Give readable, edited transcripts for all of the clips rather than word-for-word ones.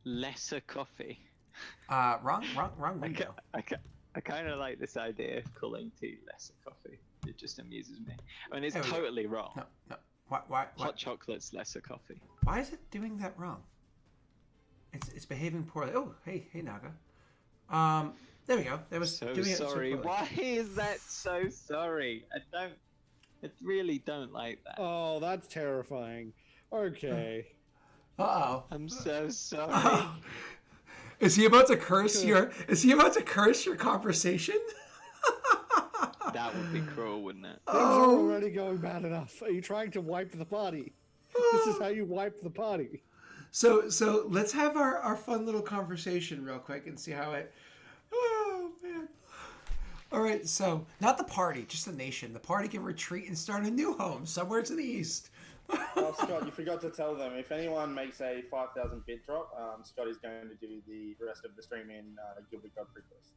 Lesser coffee. Wrong window. I kind of like this idea of calling tea lesser coffee. It just amuses me. I mean, it's There we go. totally wrong. No. Why? Hot chocolate's lesser coffee. Why is it doing that wrong? It's behaving poorly. Oh, hey, Naga. There we go. That was So doing sorry. it so poorly. Why is that so sorry? I really don't like that. Oh, that's terrifying. Okay. Uh-oh. I'm so sorry. Oh. Is he about to curse your? Is he about to curse your conversation? That would be cruel, wouldn't it? Things are already going bad enough. Are you trying to wipe the potty? This is how you wipe the potty. So let's have our fun little conversation real quick and see how it. Oh man. All right, so not the party, just the nation. The party can retreat and start a new home somewhere to the east. Well, Scott, you forgot to tell them, if anyone makes a 5,000 bit drop, Scott is going to do the rest of the stream in Gilbert Godfrey voice.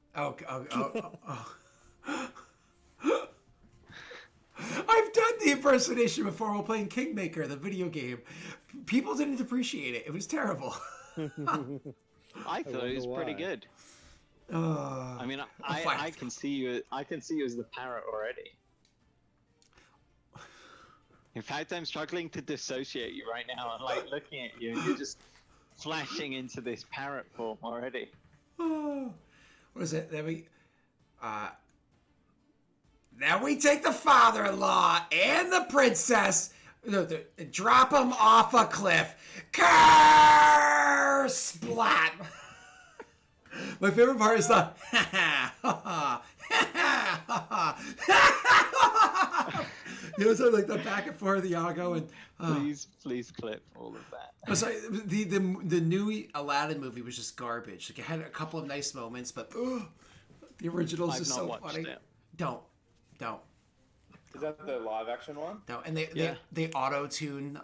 I've done the impersonation before while playing Kingmaker, the video game. People didn't appreciate it. It was terrible. I thought it was pretty good. I mean, I can see you. I can see you as the parrot already. In fact, I'm struggling to dissociate you right now. I'm like looking at you, and you're just flashing into this parrot form already. What is it? Now we take the father-in-law and the princess, drop them off a cliff. Curse! Splat! My favorite part is the you know, so like the back and forth of the Iago and Please clip all of that. I'm sorry, the new Aladdin movie was just garbage. Like it had a couple of nice moments, but the original's just so funny. It. Don't. Is that the live action one? No, and they auto tune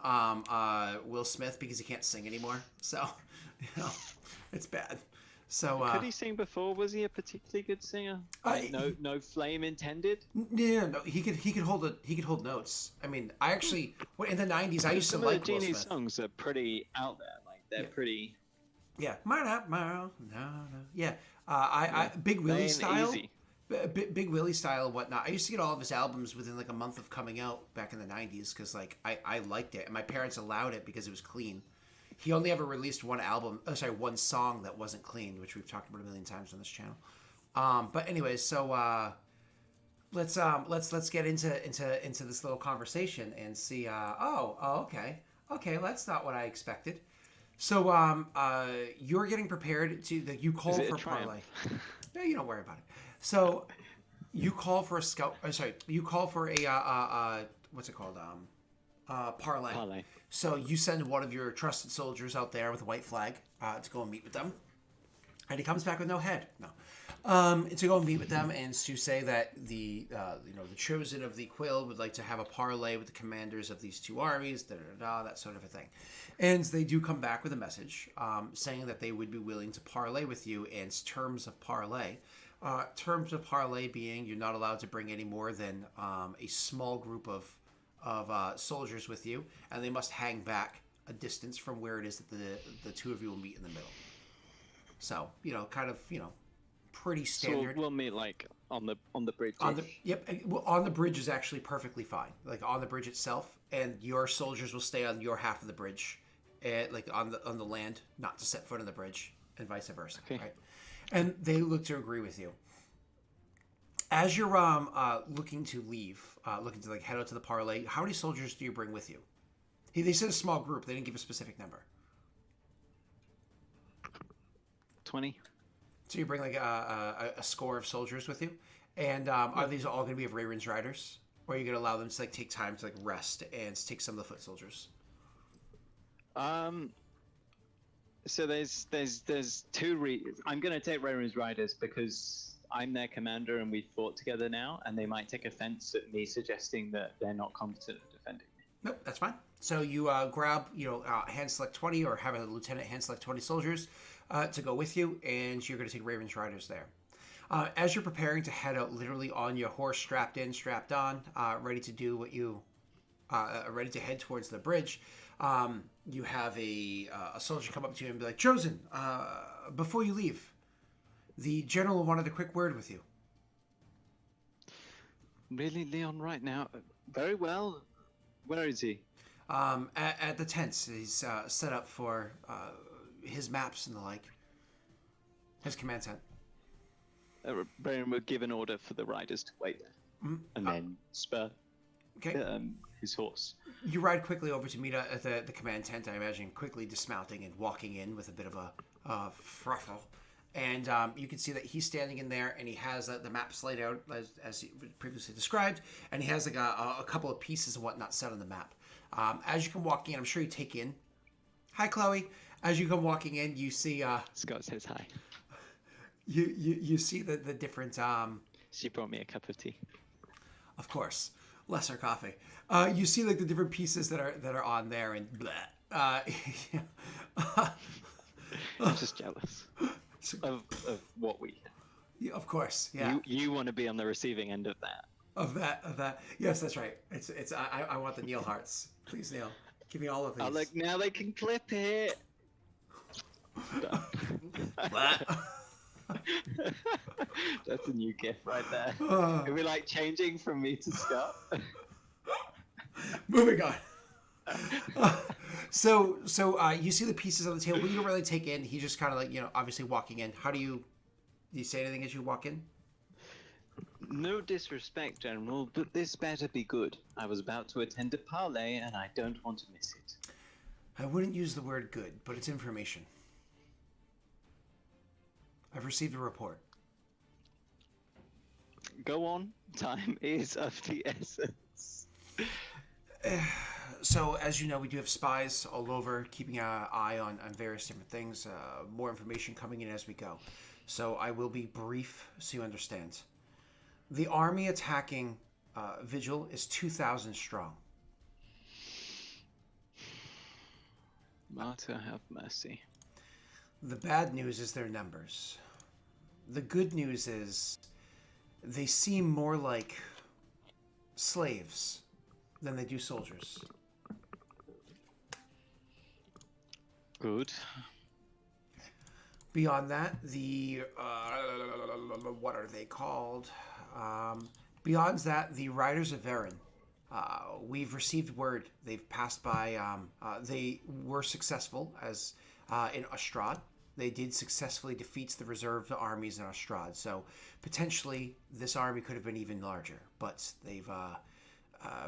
Will Smith because he can't sing anymore. So, you know, it's bad. So could he sing before? Was he a particularly good singer? Like, no flame intended. Yeah, no, he could hold notes. I mean, I actually in the '90s I used to like Will Smith. Genie's songs are pretty out there. Like they're pretty. Yeah, yeah. I Big Willie style. Easy. Big Willie style and whatnot. I used to get all of his albums within like a month of coming out back in the '90s because like I liked it and my parents allowed it because it was clean. He only ever released one song that wasn't clean, which we've talked about a million times on this channel. But anyways, so let's get into this little conversation and see. Okay, that's not what I expected. So you're getting prepared to you call for parlay. No, you don't worry about it. So you call for a scout. You call for a what's it called? Parlay. So you send one of your trusted soldiers out there with a white flag to go and meet with them, and he comes back with no head. No, to go and meet with them and to say that the chosen of the Quill would like to have a parlay with the commanders of these two armies, that sort of a thing. And they do come back with a message saying that they would be willing to parlay with you in terms of parlay. Terms of parlay being you're not allowed to bring any more than a small group of soldiers with you, and they must hang back a distance from where it is that the two of you will meet in the middle. So, pretty standard. So we'll meet like on the bridge. On the bridge is actually perfectly fine. Like on the bridge itself, and your soldiers will stay on your half of the bridge, like on the land, not to set foot on the bridge, and vice versa. Okay. Right? And they look to agree with you. As you're looking to leave, looking to like head out to the parlay, how many soldiers do you bring with you? They said a small group. They didn't give a specific number. 20. So you bring like a score of soldiers with you, and are these all going to be of Wherein riders, or are you going to allow them to like take time to like rest and take some of the foot soldiers? So there's two I'm going to take Wherein riders because I'm their commander and we've fought together now, and they might take offense at me suggesting that they're not competent at defending me. Nope, that's fine. So you grab, hand select 20 or have a lieutenant hand select 20 soldiers to go with you, and you're going to take Raven's Riders there. As you're preparing to head out, literally on your horse, strapped in, strapped on, ready to do what you, ready to head towards the bridge, you have a soldier come up to you and be like, Chosen, before you leave, the general wanted a quick word with you. Really, Leon, right now? Very well. Where is he? At the tents. He's set up for his maps and the like. His command tent. Baron will give an order for the riders to wait there, and then spur his horse. You ride quickly over to meet at the command tent, I imagine, quickly dismounting and walking in with a bit of a fruffle. And you can see that he's standing in there, and he has the maps laid out as previously described, and he has like a couple of pieces and whatnot set on the map. As you come walking in, I'm sure you take in. Hi, Chloe. As you come walking in, you see. Scott says hi. You see the different. She brought me a cup of tea. Of course, lesser coffee. You see like the different pieces that are on there, and blah. I'm just jealous of what we. Yeah, of course, yeah. You want to be on the receiving end of that. Of that. Yes, that's right. It's. I want the Neil hearts. Please, Neil, give me all of these. Oh, look, now they can clip it. That's a new gift right there. Are we like changing from me to Scott? Moving on. So you see the pieces on the table, but you don't really take in. He's just kind of like, obviously walking in. Do you say anything as you walk in? No disrespect, General, but this better be good. I was about to attend a parley, and I don't want to miss it. I wouldn't use the word good, but it's information. I've received a report. Go on. Time is of the essence. So, as you know, we do have spies all over, keeping an eye on various different things. More information coming in as we go. So, I will be brief so you understand. The army attacking Vigil is 2,000 strong. Martyr, have mercy. The bad news is their numbers. The good news is they seem more like slaves than they do soldiers. Good. Beyond that, the what are they called? Beyond that, the Riders of Wherein. We've received word. They've passed by. They were successful as in Ostrad. They did successfully defeat the reserve armies in Ostrad. So potentially this army could have been even larger, but they've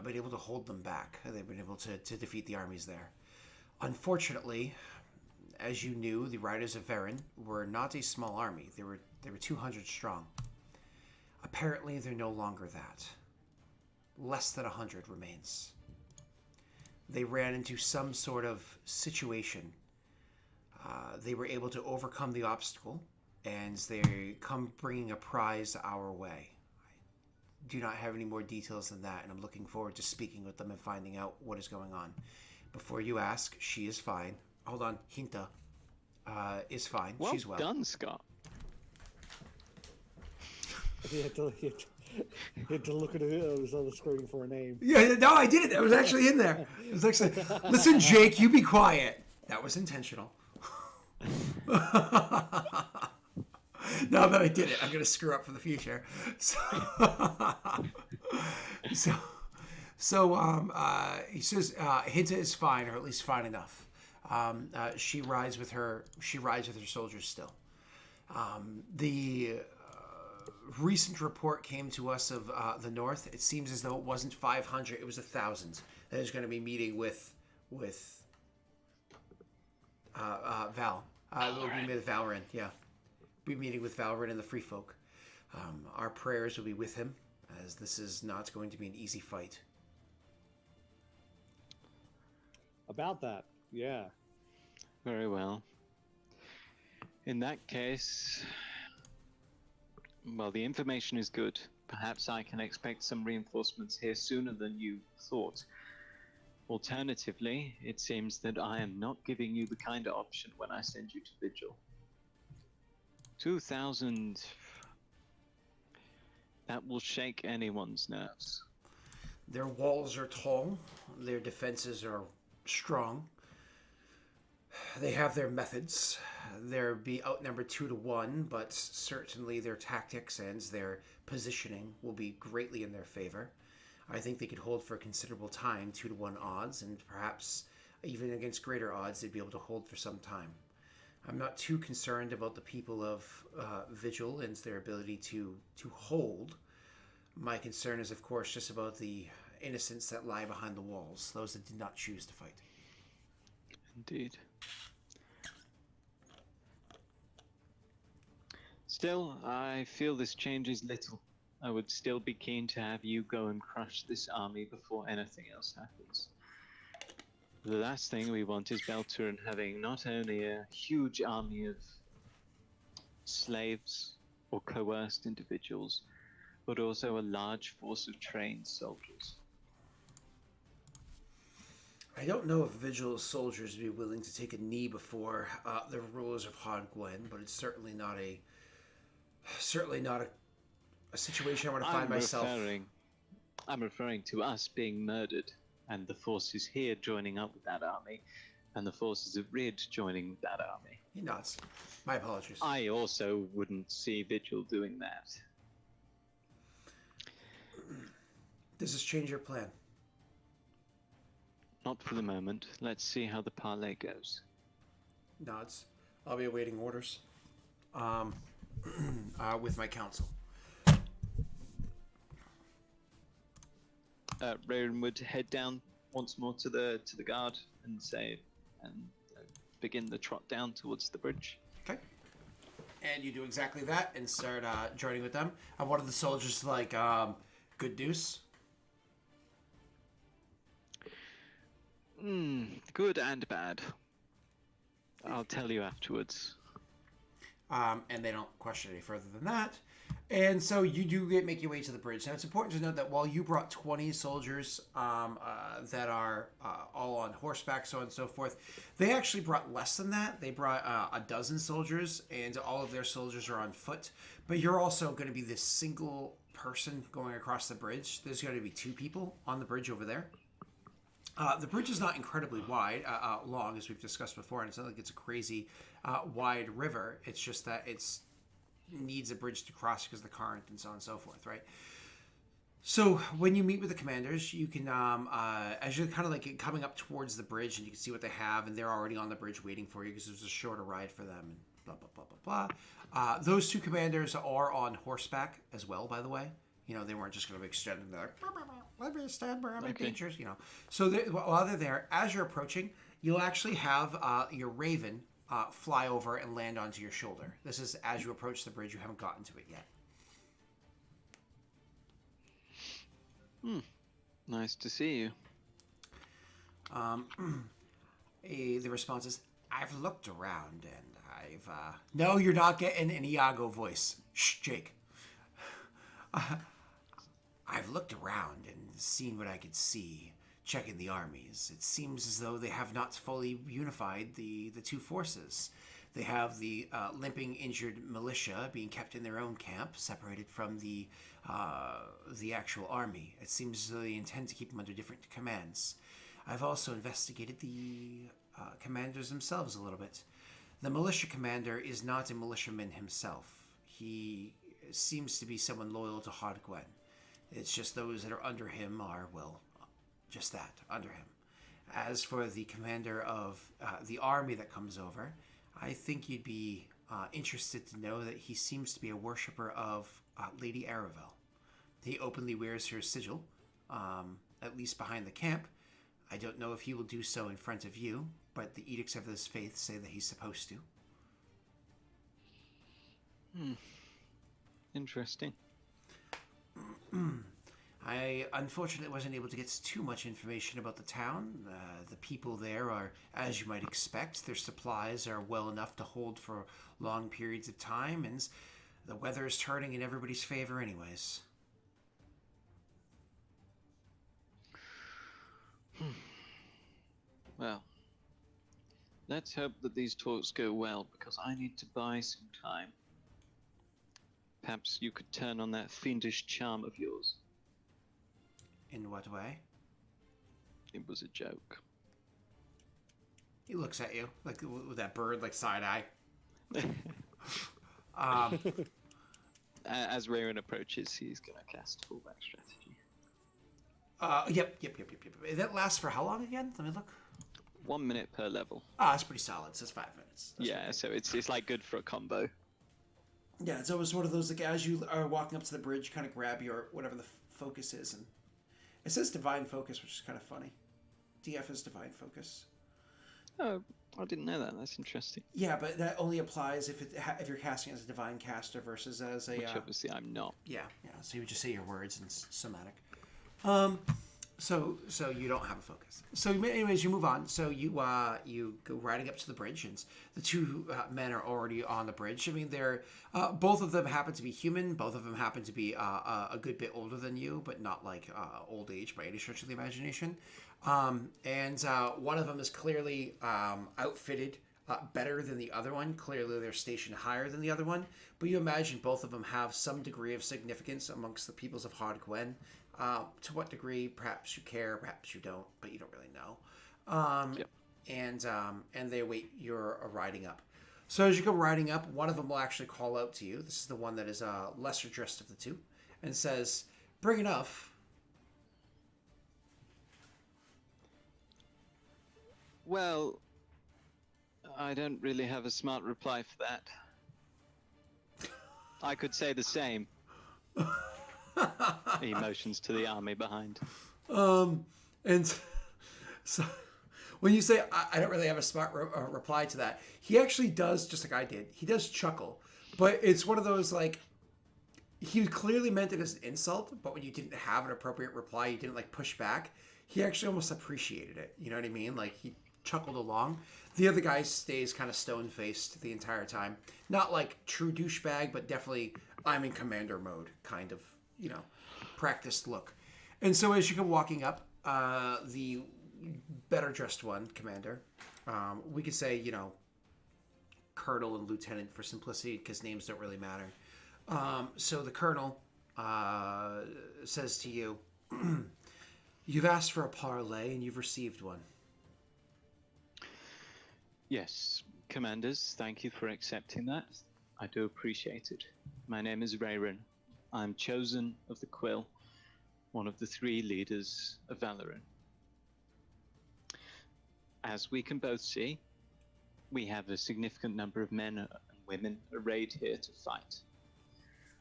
been able to hold them back. They've been able to defeat the armies there. Unfortunately, as you knew, the Riders of Wherein were not a small army. They were 200 strong. Apparently, they're no longer that. Less than 100 remains. They ran into some sort of situation. They were able to overcome the obstacle, and they come bringing a prize our way. I do not have any more details than that, and I'm looking forward to speaking with them and finding out what is going on. Before you ask, she is fine. Hold on, Hinta is fine. Well She's well done, Scott. You had to look at it was on the screen for a name. Yeah, no, I did it. It was actually in there. It was actually. Listen, Jake, you be quiet. That was intentional. Now that I did it, I'm gonna screw up for the future. So he says Hinta is fine, or at least fine enough. She rides with her soldiers still. The recent report came to us of the north. It seems as though it wasn't 500; it was 1,000. That is going to be meeting with Val. We'll be meeting with Valrin. Yeah, be meeting with Valrin and the Free Folk. Our prayers will be with him, as this is not going to be an easy fight. About that, yeah. Very well. In that case, well, the information is good. Perhaps I can expect some reinforcements here sooner than you thought. Alternatively, it seems that I am not giving you the kind of option when I send you to Vigil. 2,000... that will shake anyone's nerves. Their walls are tall. Their defenses are strong. They have their methods. They'll be outnumbered 2-1, but certainly their tactics and their positioning will be greatly in their favor. I think they could hold for a considerable time, 2-1 odds, and perhaps even against greater odds, they'd be able to hold for some time. I'm not too concerned about the people of Vigil and their ability to hold. My concern is, of course, just about the innocents that lie behind the walls, those that did not choose to fight. Indeed. Still, I feel this changes little. I would still be keen to have you go and crush this army before anything else happens. The last thing we want is Beltern having not only a huge army of slaves or coerced individuals, but also a large force of trained soldiers. I don't know if Vigil soldiers would be willing to take a knee before the rulers of Haude Gwenh, but it's certainly not a situation I want to find myself. I'm referring to us being murdered, and the forces here joining up with that army, and the forces of Rid joining that army. He nods. My apologies. I also wouldn't see Vigil doing that. Does this change your plan? Not for the moment. Let's see how the parley goes. Nods. I'll be awaiting orders. With my council. Wherein would head down once more to the guard and begin the trot down towards the bridge. Okay. And you do exactly that and start joining with them. And one of the soldiers like, good deuce. Good and bad. I'll tell you afterwards. And they don't question any further than that. And so you do make your way to the bridge. Now, it's important to note that while you brought 20 soldiers that are all on horseback, so on and so forth, they actually brought less than that. They brought a dozen soldiers, and all of their soldiers are on foot. But you're also going to be this single person going across the bridge. There's going to be 2 people on the bridge over there. The bridge is not incredibly long, as we've discussed before, and it's not like it's a crazy wide river. It's just that it's needs a bridge to cross because of the current and so on and so forth, right? So when you meet with the commanders, you can, as you're kind of like coming up towards the bridge, and you can see what they have, and they're already on the bridge waiting for you because it was a shorter ride for them, and blah, blah, blah, blah, blah. Those 2 commanders are on horseback as well, by the way. You know, they weren't just going to be extending their, let me stand where I'm in danger, you know. So while they're there, as you're approaching, you'll actually have your raven fly over and land onto your shoulder. This is as you approach the bridge. You haven't gotten to it yet. Nice to see you. The response is, I've looked around and I've... No, you're not getting an Iago voice. Shh, Jake. I've looked around and seen what I could see, checking the armies. It seems as though they have not fully unified the 2 forces. They have the limping, injured militia being kept in their own camp, separated from the actual army. It seems as though they intend to keep them under different commands. I've also investigated the commanders themselves a little bit. The militia commander is not a militiaman himself. He seems to be someone loyal to Haude Gwenh. It's just those that are under him are, well, just that, under him. As for the commander of the army that comes over, I think you'd be interested to know that he seems to be a worshipper of Lady Aravel. He openly wears her sigil, at least behind the camp. I don't know if he will do so in front of you, but the edicts of this faith say that he's supposed to. Interesting. I unfortunately wasn't able to get too much information about the town. The people there are, as you might expect, their supplies are well enough to hold for long periods of time, and the weather is turning in everybody's favor anyways. Well, let's hope that these talks go well, because I need to buy some time. Perhaps you could turn on that fiendish charm of yours. In what way? It was a joke. He looks at you like with that bird, like side eye. As Rayron approaches, he's gonna cast fallback strategy. Yep. That lasts for how long again? Let me look. 1 minute per level. That's pretty solid. So it's 5 minutes. That's yeah, so it's like good for a combo. Yeah, it's always one of those, like, as you are walking up to the bridge, kind of grab your, whatever the focus is, and it says Divine Focus, which is kind of funny. DF is Divine Focus. Oh, I didn't know that. That's interesting. Yeah, but that only applies if you're casting as a Divine Caster versus as a... Which obviously I'm not. Yeah, so you would just say your words and somatic. So you don't have a focus. So anyways, you move on. So you go riding up to the bridge, and the two men are already on the bridge. I mean, they're both of them happen to be human. Both of them happen to be a good bit older than you, but not like old age by any stretch of the imagination. And one of them is clearly outfitted better than the other one. Clearly, they're stationed higher than the other one. But you imagine both of them have some degree of significance amongst the peoples of Haude Gwenh. To what degree, perhaps you care, perhaps you don't, but you don't really know. Yep. And they await your riding up. So as you come riding up, one of them will actually call out to you. This is the one that is lesser dressed of the two, and says, "Bring enough." Well, I don't really have a smart reply for that. I could say the same. He motions to the army behind. And so when you say, I don't really have a smart reply to that, he actually does, just like I did, he does chuckle. But it's one of those, like, he clearly meant it as an insult, but when you didn't have an appropriate reply, you didn't, like, push back, he actually almost appreciated it. You know what I mean? Like, he chuckled along. The other guy stays kind of stone-faced the entire time. Not, like, true douchebag, but definitely I'm in commander mode kind of, practiced look. And so as you come walking up, the better dressed one, commander, we could say, colonel and lieutenant for simplicity, because names don't really matter. So the colonel says to you, "You've asked for a parley and you've received one." Yes, commanders, thank you for accepting that. I do appreciate it. My name is Rayron. I'm chosen of the Quill, one of the 3 leaders of Valoran. As we can both see, we have a significant number of men and women arrayed here to fight.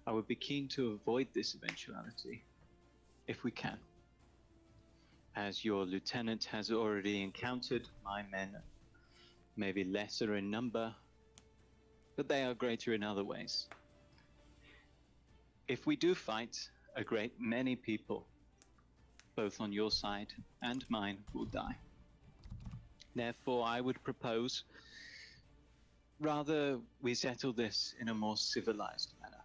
I would be keen to avoid this eventuality, if we can. As your lieutenant has already encountered, my men may be lesser in number, but they are greater in other ways. If we do fight, a great many people, both on your side and mine, will die. Therefore, I would propose rather we settle this in a more civilized manner,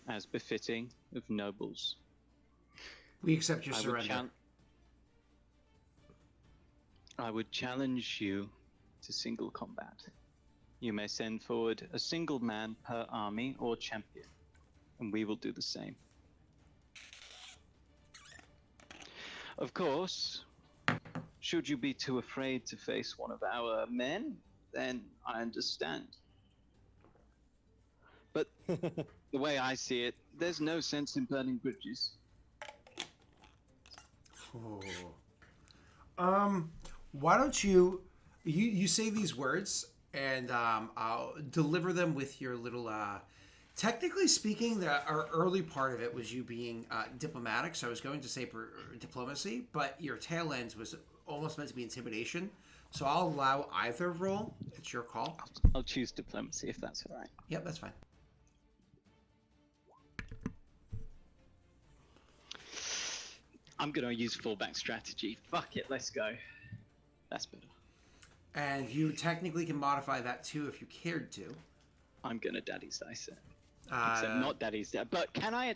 as befitting of nobles. We accept your surrender. I would challenge you to single combat. You may send forward a single man per army or champion, and we will do the same. Of course, should you be too afraid to face one of our men, then I understand. But the way I see it, there's no sense in burning bridges. Why don't you say these words and I'll deliver them with your little technically speaking, our early part of it was you being diplomatic, so I was going to say diplomacy, but your tail end was almost meant to be intimidation, so I'll allow either role. It's your call. I'll choose diplomacy if that's all right. Yep, that's fine. I'm going to use fallback strategy. Fuck it, let's go. That's better. And you technically can modify that too if you cared to. I'm going to daddy's dice it. Except not daddy's dice. But can I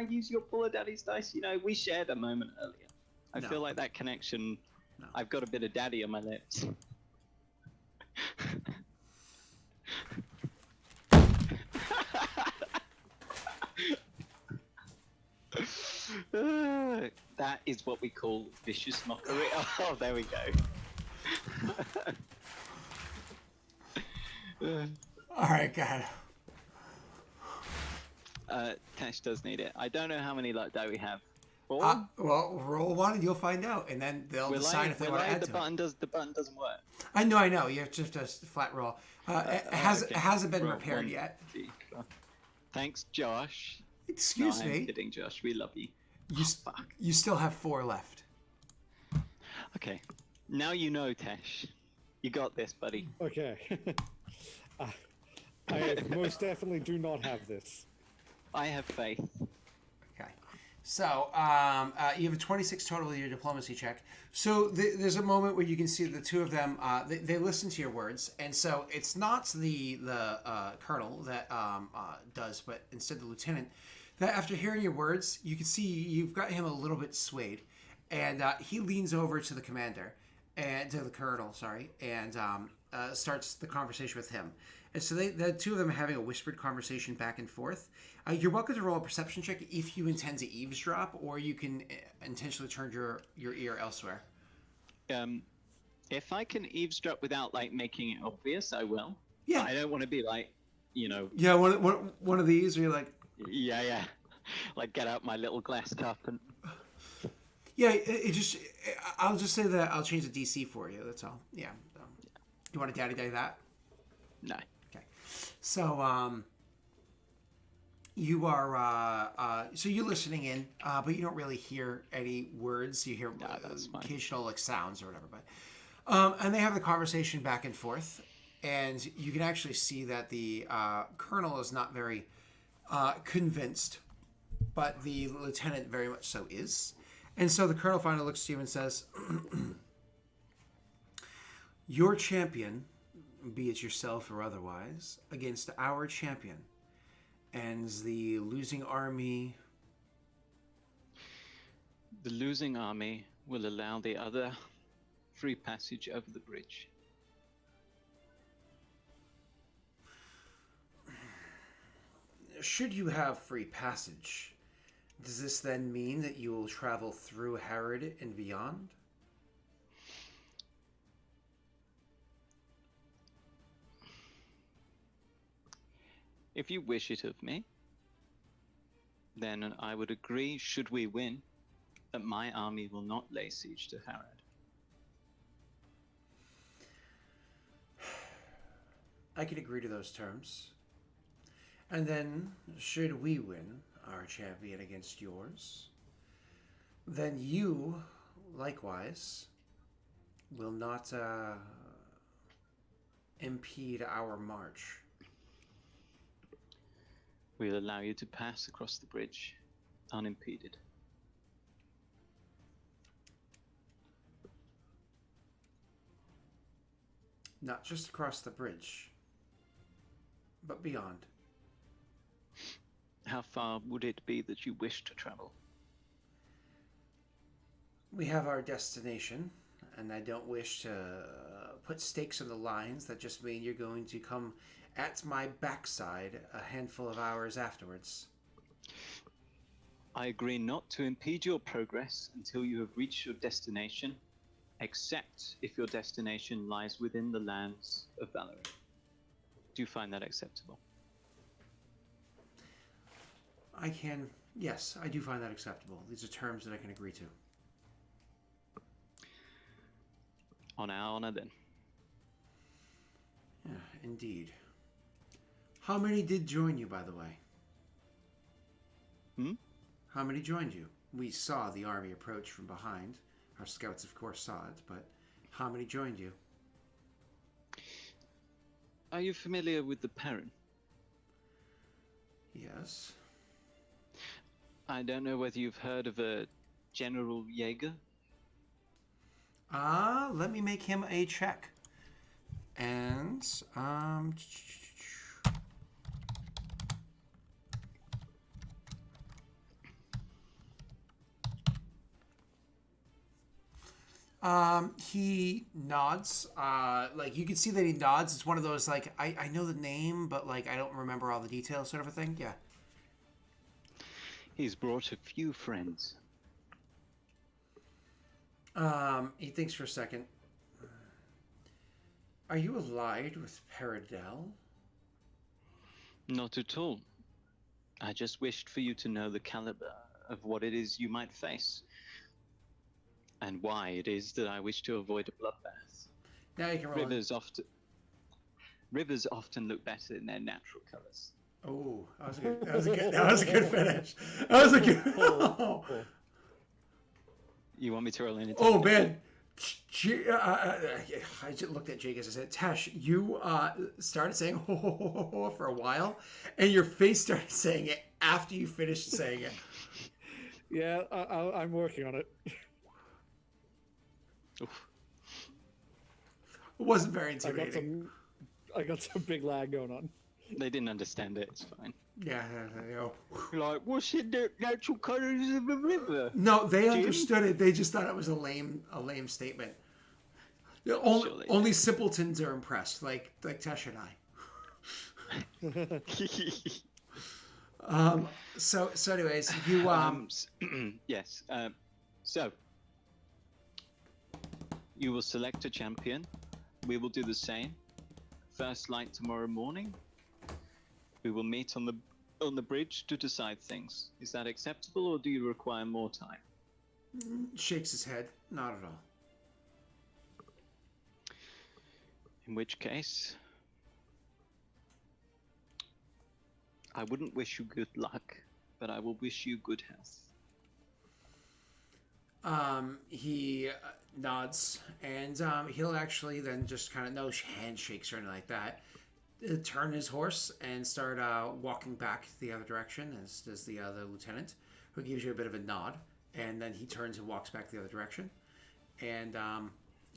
use your pull of daddy's dice? We shared a moment earlier. I feel like that connection, I've got a bit of daddy on my lips. That is what we call vicious mockery. Oh, there we go. All right, God. Tesh does need it. I don't know how many luck die we have. 4? Well, roll one and you'll find out, and then they'll decide if they want to add to it. The button doesn't work. I know. You have just a flat roll. It hasn't been repaired yet. Thanks, Josh. Excuse me. I'm kidding, Josh. We love you. Fuck. You still have 4 left. Okay. Now you know, Tesh. You got this, buddy. Okay. I most definitely do not have this. I have faith. Okay. So you have a 26 total with your diplomacy check. So there's a moment where you can see the two of them. They listen to your words, and so it's not the colonel that does, but instead the lieutenant. That after hearing your words, you can see you've got him a little bit swayed, and he leans over to the commander and to the colonel, and starts the conversation with him. And so the two of them are having a whispered conversation back and forth. You're welcome to roll a perception check if you intend to eavesdrop, or you can intentionally turn your ear elsewhere. If I can eavesdrop without making it obvious, I will. Yeah. I don't want to be Yeah, one of these, or you're like. Yeah. Get out my little glass cup and. Yeah, I'll just say that I'll change the DC for you. That's all. Yeah. You want to daddy that? No. Okay. So you are so you're listening in, but you don't really hear any words. You hear occasional sounds or whatever. But and they have the conversation back and forth, and you can actually see that the colonel is not very convinced, but the lieutenant very much so is. And so the colonel finally looks to you and says, "Your champion, be it yourself or otherwise, against our champion, and the losing army." The losing army will allow the other free passage over the bridge. Should you have free passage, does this then mean that you will travel through Harrod and beyond? If you wish it of me, then I would agree, should we win, that my army will not lay siege to Harrod. I can agree to those terms. And then, should we win, our champion against yours, then you, likewise, will not impede our march. We'll allow you to pass across the bridge unimpeded. Not just across the bridge, but beyond. How far would it be that you wish to travel? We have our destination, and I don't wish to put stakes on the lines that just mean you're going to come at my backside a handful of hours afterwards. I agree not to impede your progress until you have reached your destination, except if your destination lies within the lands of Daelric. Do you find that acceptable? Yes, I do find that acceptable. These are terms that I can agree to. On our honor, then. Yeah, indeed. How many did join you, by the way? How many joined you? We saw the army approach from behind. Our scouts, of course, saw it, but how many joined you? Are you familiar with the Perrin? Yes. I don't know whether you've heard of a General Jaeger. Let me make him a check. And, he nods. You can see that he nods. It's one of those, I know the name, but, I don't remember all the details sort of a thing. Yeah. He's brought a few friends. He thinks for a second. Are you allied with Paradel? Not at all. I just wished for you to know the caliber of what it is you might face, and why it is that I wish to avoid a bloodbath. Now you can roll. Rivers often look better in their natural colors. Oh, that was good. That was a good. That was a good finish. That was a good. Oh. You want me to roll anything? Oh man. I just looked at Jake as I said, Tash, you started saying ho, ho, ho, ho, ho for a while, and your face started saying it after you finished saying it. Yeah, I'm working on it. Oof. It wasn't very intimidating. I got some big lag going on. They didn't understand it, it's fine. Yeah, you know. Like, what's in the natural colors of a river? No, they understood it. They just thought it was a lame statement. Only simpletons are impressed, like Tash and I. So anyways, you yes. So you will select a champion. We will do the same. First light tomorrow morning. We will meet on the bridge to decide things. Is that acceptable, or do you require more time? Shakes his head. Not at all. In which case, I wouldn't wish you good luck, but I will wish you good health. He nods, and he'll actually then just kind of, no handshakes or anything like that, turn his horse and start walking back the other direction, as does the other lieutenant, who gives you a bit of a nod, and then he turns and walks back the other direction, and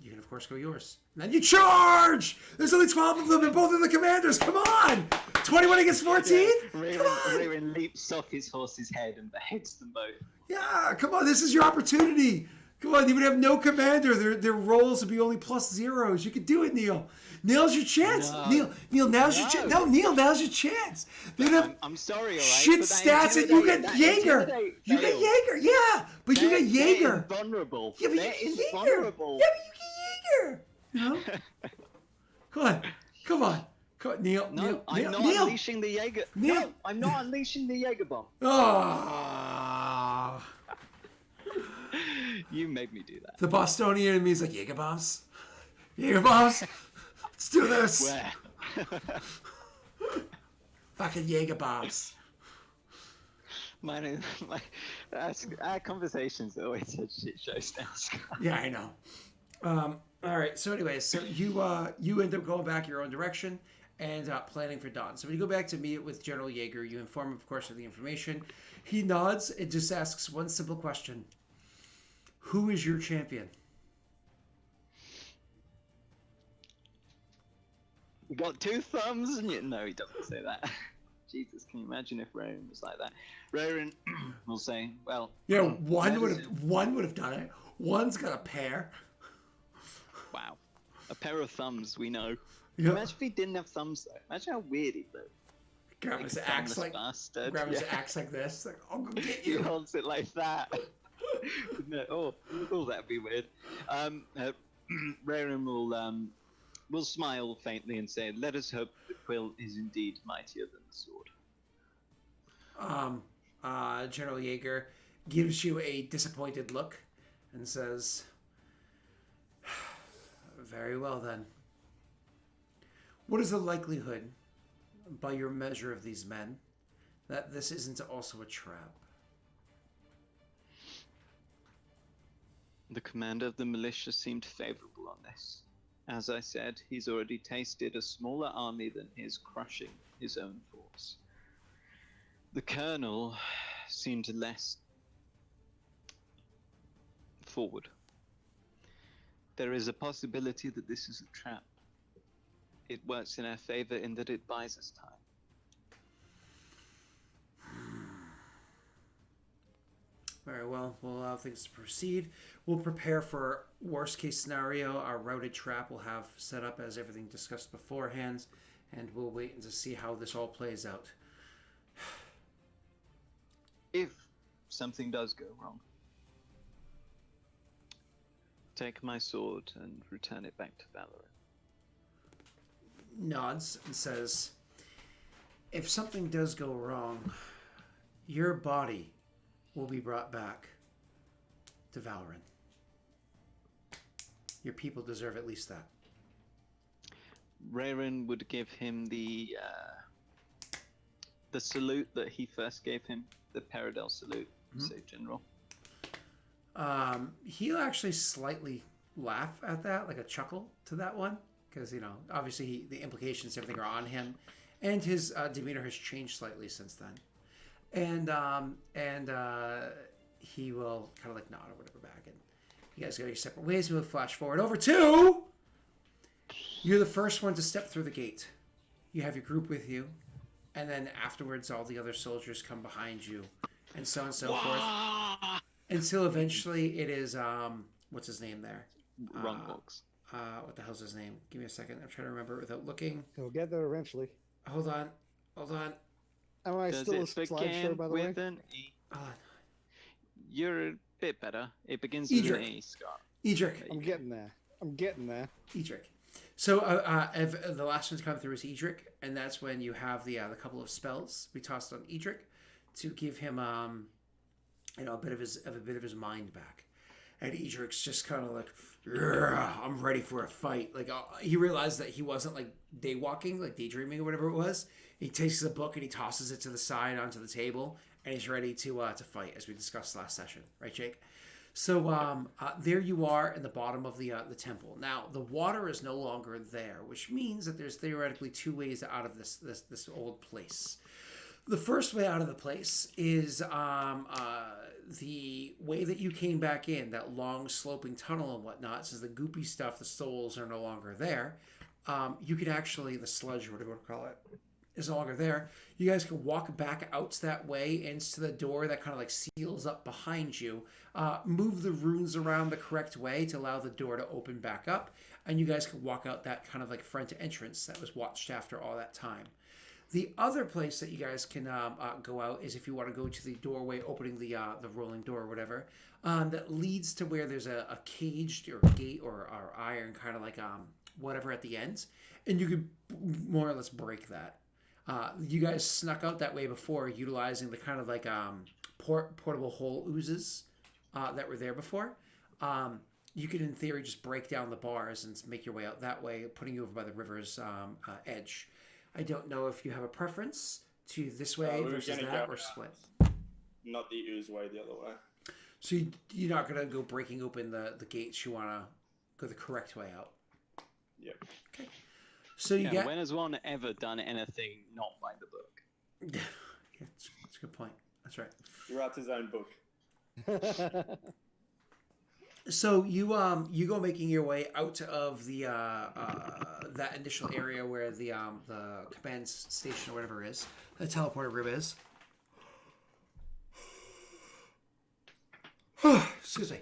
you can of course go yours. And then you charge! There's only 12 of them, and both of the commanders. Come on! 21 against 14? Come on! Wherein leaps off his horse's head and beheads them both. Yeah, come on, this is your opportunity. Come on, you would have no commander. Their rolls would be only +0s. You could do it, Neil. Now's your chance. No. Neil, now's your chance. No, Neil, now's your chance. They have I'm sorry, all right? shit stats, and you get Jaeger. You get Jaeger, yeah. But you get Jaeger. They're invulnerable. Yeah, but They're you get invulnerable. Yeah, but you get Jaeger. You know? Come on. Neil, No, I'm not Neil. unleashing the Jaeger. Neil. No, I'm not unleashing the Jaeger bomb. Oh. You made me do that. The Bostonian in me is like, Jaeger bombs? Jaeger bombs? Let's do this. Where? Fucking Jaeger bombs. Our conversations are always such shit shows now, Scott. Yeah, I know. All right. So, anyways, you end up going back your own direction and planning for dawn. So when you go back to meet with General Jaeger, you inform him, of course, of the information. He nods and just asks one simple question: who is your champion? You got 2 thumbs, and no, he doesn't say that. Jesus, can you imagine if Rowan was like that? Rowan will say, "Well, yeah, one would have done it. One's got a pair." Wow, a pair of thumbs. We know. Yeah. Imagine if he didn't have thumbs, though. Imagine how weird he'd look. Grab his axe like bastard. grab his axe like this. Like, I'll go get He you. holds it like that. No, oh, that'd be weird. Rowan will smile faintly and say, "Let us hope the quill is indeed mightier than the sword." General Jaeger gives you a disappointed look and says, "Very well then. What is the likelihood, by your measure of these men, that this isn't also a trap?" The commander of the militia seemed favorable on this. As I said, he's already tasted a smaller army than his crushing his own force. The colonel seemed less forward. There is a possibility that this is a trap. It works in our favor in that it buys us time. Very well. We'll allow things to proceed. We'll prepare for worst case scenario. Our routed trap will have set up as everything discussed beforehand, and we'll wait to see how this all plays out. If something does go wrong, take my sword and return it back to Valorant. nods and says, if something does go wrong, your body will be brought back to Valorant. Your people deserve at least that. Wherein would give him the salute that he first gave him, the Paradel salute, say General. He'll actually slightly laugh at that, like a chuckle to that one, because, you know, obviously the implications, everything are on him, and his demeanor has changed slightly since then. And he will kind of like nod or whatever back, and you guys go your separate ways. We'll flash forward over to... You're the first one to step through the gate. You have your group with you, and then afterwards all the other soldiers come behind you, and so on and so forth. Until eventually it is, what's his name there? Runbox. What the hell's his name? Give me a second. I'm trying to remember without looking. He'll get there eventually. Hold on. Am I still a slideshow, by the way? An E? You're a bit better. It begins with an E, Scott. Edric. I'm getting there. Edric. So the last one to come through is Edric, and that's when you have the couple of spells we tossed on Edric to give him a bit of his mind back. And Edric's just kind of like, I'm ready for a fight. Like he realized that he wasn't like daywalking, like daydreaming or whatever it was. He takes the book and he tosses it to the side onto the table, and he's ready to fight, as we discussed last session, right, Jake? So there you are in the bottom of the temple. Now the water is no longer there, which means that there's theoretically two ways out of this old place. The first way out of the place is the way that you came back in, that long sloping tunnel and whatnot. Since the goopy stuff, the souls are no longer there. You can actually, the sludge or whatever you want to call it, is no longer there. You guys can walk back out that way into the door that kind of like seals up behind you. Move the runes around the correct way to allow the door to open back up, and you guys can walk out that kind of like front entrance that was watched after all that time. The other place that you guys can go out is if you want to go to the doorway opening the rolling door or whatever, that leads to where there's a caged or gate or iron kind of like whatever at the ends, and you could more or less break that. You guys snuck out that way before, utilizing the kind of like portable hole oozes that were there before. You could, in theory, just break down the bars and make your way out that way, putting you over by the river's edge. I don't know if you have a preference to this way versus that, or split. Not the ooze way, the other way. So you're not going to go breaking open the gates. You want to go the correct way out. Yep. Okay. So you get... When has one ever done anything not by the book? Yeah, that's a good point. That's right. He writes his own book. So you go making your way out of the that initial area where the command station or whatever is, the teleporter room is. Excuse me.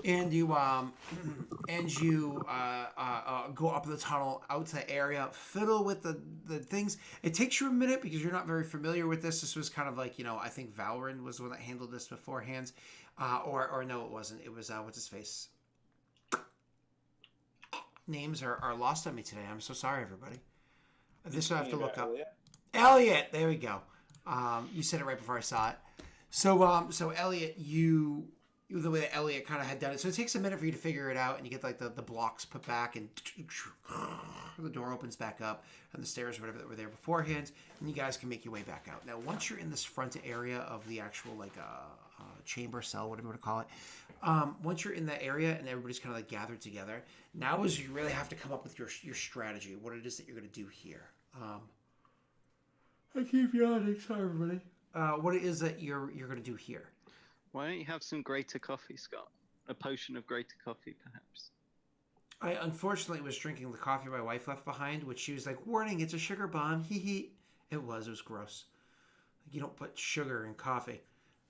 And you go up the tunnel out to the area, fiddle with the things. It takes you a minute because you're not very familiar with this. This was kind of like, I think Valorant was the one that handled this beforehand. Or no, it wasn't. It was, what's his face? Names are lost on me today. I'm so sorry, everybody. This I have to look up. Elliot! There we go. You said it right before I saw it. So Elliot, the way that Elliot kind of had done it. So it takes a minute for you to figure it out, and you get like the blocks put back, and the door opens back up, and the stairs or whatever that were there beforehand, and you guys can make your way back out. Now, once you're in this front area of the actual like chamber, cell, whatever you want to call it, once you're in that area and everybody's kind of like gathered together, now is you really have to come up with your strategy, what it is that you're going to do here. I keep yawning, sorry everybody. What it is that you're going to do here. Why don't you have some greater coffee, Scott? A potion of greater coffee, perhaps. I unfortunately was drinking the coffee my wife left behind, which she was like, warning, it's a sugar bomb. Hee hee. It was gross. You don't put sugar in coffee.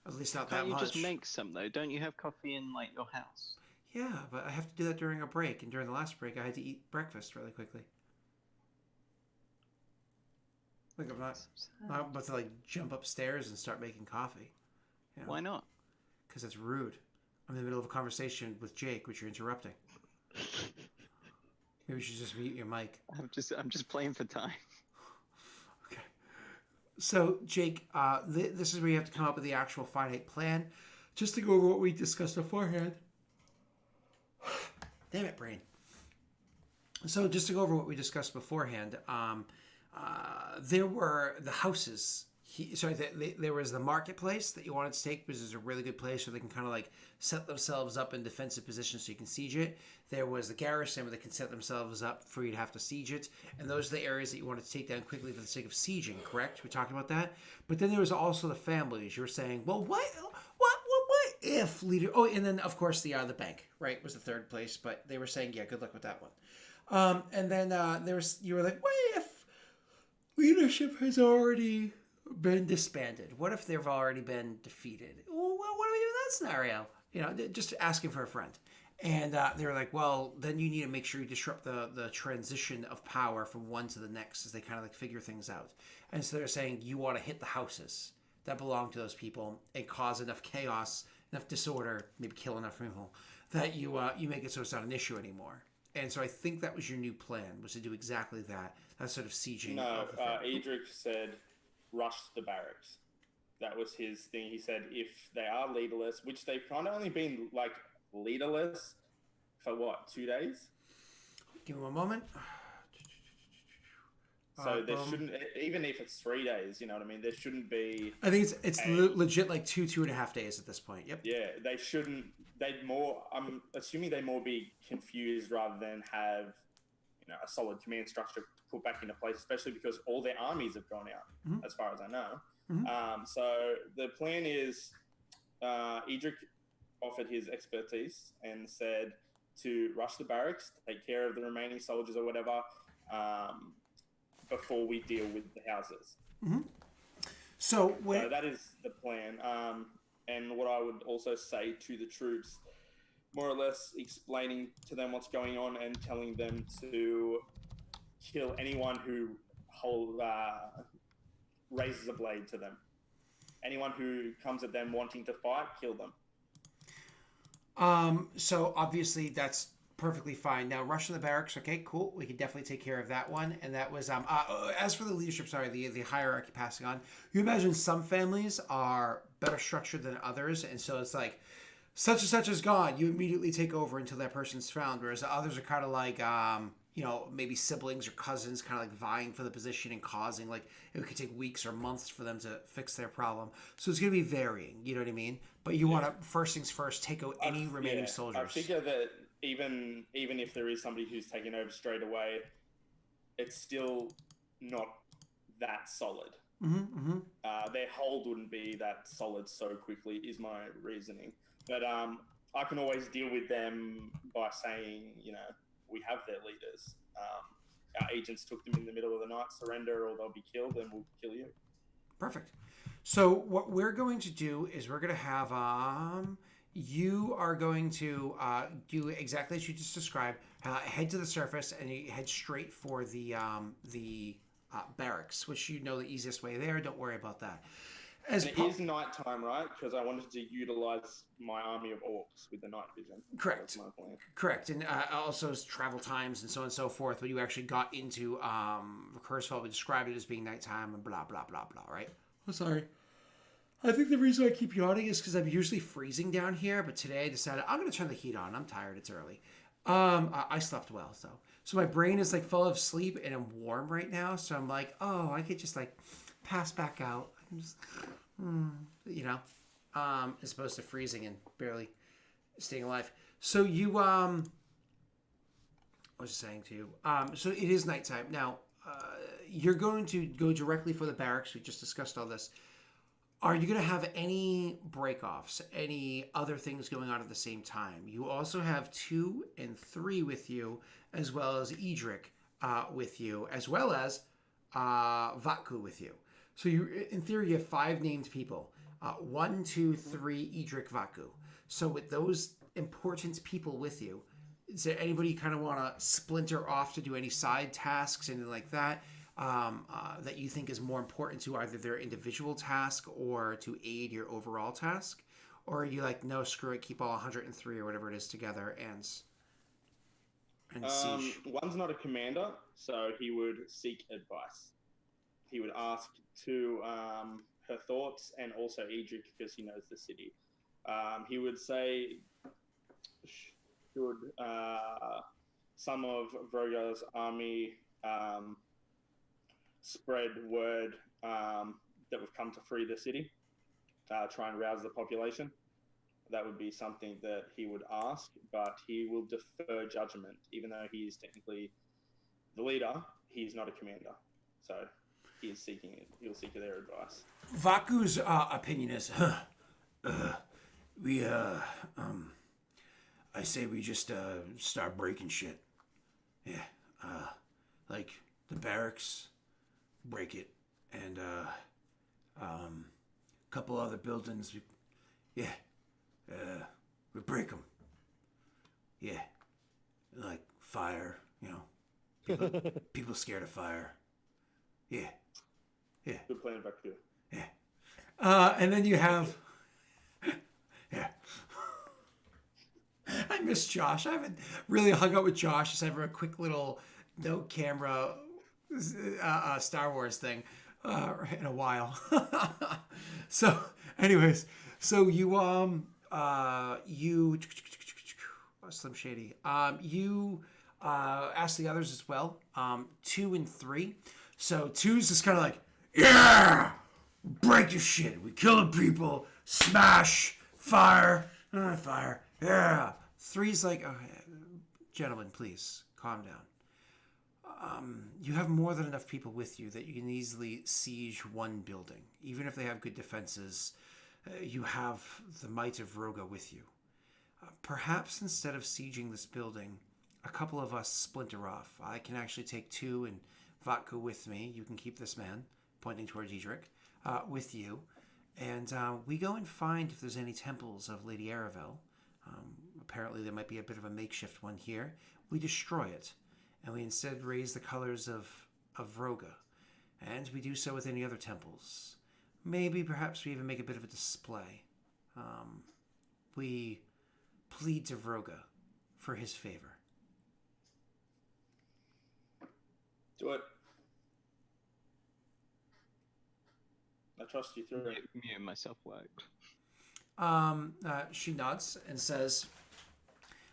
At least not that much. Can't you just make some, though? Don't you have coffee in, like, your house? Yeah, but I have to do that during a break. And during the last break, I had to eat breakfast really quickly. Like, I'm not about to, like, jump upstairs and start making coffee. Why not? Because it's rude. I'm in the middle of a conversation with Jake, which you're interrupting. Maybe you should just mute your mic. I'm just playing for time. Okay. So, Jake, this is where you have to come up with the actual finite plan. Just to go over what we discussed beforehand. Damn it, brain. So, just to go over what we discussed beforehand, there were the houses. There was the marketplace that you wanted to take because it's a really good place where they can kind of like set themselves up in defensive positions so you can siege it. There was the garrison where they can set themselves up for you to have to siege it. And those are the areas that you wanted to take down quickly for the sake of sieging, correct? We talked about that. But then there was also the families. You were saying, well, what if leader... Oh, and then, of course, the bank, right, was the third place. But they were saying, yeah, good luck with that one. And then you were like, what if leadership has already been disbanded? What if they've already been defeated? Well, what do we do in that scenario? You know, just asking for a friend. And they were like, well, then you need to make sure you disrupt the transition of power from one to the next as they kind of like figure things out. And so they're saying you want to hit the houses that belong to those people and cause enough chaos, enough disorder, maybe kill enough people, that you make it so it's not an issue anymore. And so I think that was your new plan, was to do exactly that. That sort of sieging. No, Edric said rush the barracks. That was his thing. He said if they are leaderless, which they've kind of only been like leaderless for what, 2 days? Give me one moment. So there shouldn't, even if it's 3 days, you know what I mean? There shouldn't be. I think it's legit like 2.5 days at this point. Yep. Yeah, they shouldn't. They'd more. I'm assuming they more be confused rather than have, you know, a solid command structure put back into place, especially because all their armies have gone out, as far as I know. Mm-hmm. So the plan is, Edric offered his expertise and said to rush the barracks, take care of the remaining soldiers or whatever, before we deal with the houses. Mm-hmm. So that is the plan. And what I would also say to the troops, more or less explaining to them what's going on and telling them to kill anyone who raises a blade to them. Anyone who comes at them wanting to fight, kill them. So obviously that's perfectly fine. Now, rushing the barracks, okay, cool. We can definitely take care of that one. And that was, as for the leadership, the hierarchy passing on, you imagine some families are better structured than others. And so it's like, such and such is gone. You immediately take over until that person's found. Whereas the others are kind of like, maybe siblings or cousins kind of like vying for the position and causing, like, it could take weeks or months for them to fix their problem. So it's going to be varying, you know what I mean? But you want to, first things first, take out any remaining soldiers. I figure that even if there is somebody who's taken over straight away, it's still not that solid. Mm-hmm. Their hold wouldn't be that solid so quickly, is my reasoning. But I can always deal with them by saying, we have their leaders. Our agents took them in the middle of the night, surrender or they'll be killed, and we'll kill you. Perfect. So what we're going to do is we're going to have you are going to do exactly as you just described. Head to the surface and you head straight for the barracks, which you know the easiest way there. Don't worry about that. It is nighttime, right? Because I wanted to utilize my army of orcs with the night vision. Correct. That was my plan. Correct. And also travel times and so on and so forth. When you actually got into Kurzfeld, we described it as being nighttime and blah, blah, blah, blah, right? Oh, sorry. I think the reason I keep yawning is because I'm usually freezing down here, but today I decided I'm going to turn the heat on. I'm tired. It's early. I slept well, so my brain is like full of sleep and I'm warm right now. So I'm like, oh, I could just like pass back out. I'm just, as opposed to freezing and barely staying alive. So you, I was just saying to you, so it is nighttime now. You're going to go directly for the barracks. We just discussed all this. Are you going to have any break-offs, any other things going on at the same time? You also have 2 and 3 with you, as well as Edric with you, as well as Vatku with you. So you, in theory, you have 5 named people. 1, 2, 3, Edric, Vatku. So with those important people with you, is there anybody you kind of want to splinter off to do any side tasks, anything like that? That you think is more important to either their individual task or to aid your overall task? Or are you like, no, screw it, keep all 103 or whatever it is together and and siege? One's not a commander, so he would seek advice. He would ask to her thoughts and also Edric because he knows the city. He would say, should some of Vroga's army spread word that we've come to free the city, try and rouse the population? That would be something that he would ask, but he will defer judgment. Even though he is technically the leader, he's not a commander. So he is seeking it. He'll seek their advice. Vaku's opinion is, I say we just start breaking shit. Yeah, like the barracks, break it, and a couple other buildings. We break them. Yeah, like fire. You know, people scared of fire. Yeah. Good plan, Vaku. Yeah. And then you have. Yeah. I miss Josh. I haven't really hung out with Josh just ever a quick little no camera Star Wars thing in a while. So, anyways, so you Slim Shady. You ask the others as well. 2 and 3. So 2's just kind of like, yeah, break your shit. We kill the people, smash, fire, fire. Yeah. 3's like, oh, gentlemen, please calm down. You have more than enough people with you that you can easily siege one building. Even if they have good defenses, you have the might of Roga with you. Perhaps instead of sieging this building, a couple of us splinter off. I can actually take 2 and Vatku with me. You can keep this man, pointing towards Edric, with you. And we go and find if there's any temples of Lady Aravel. Apparently there might be a bit of a makeshift one here. We destroy it, and we instead raise the colors of Vroga. And we do so with any other temples. Maybe perhaps we even make a bit of a display. We plead to Vroga for his favor. Do it. I trust you through it. Me and myself worked. She nods and says,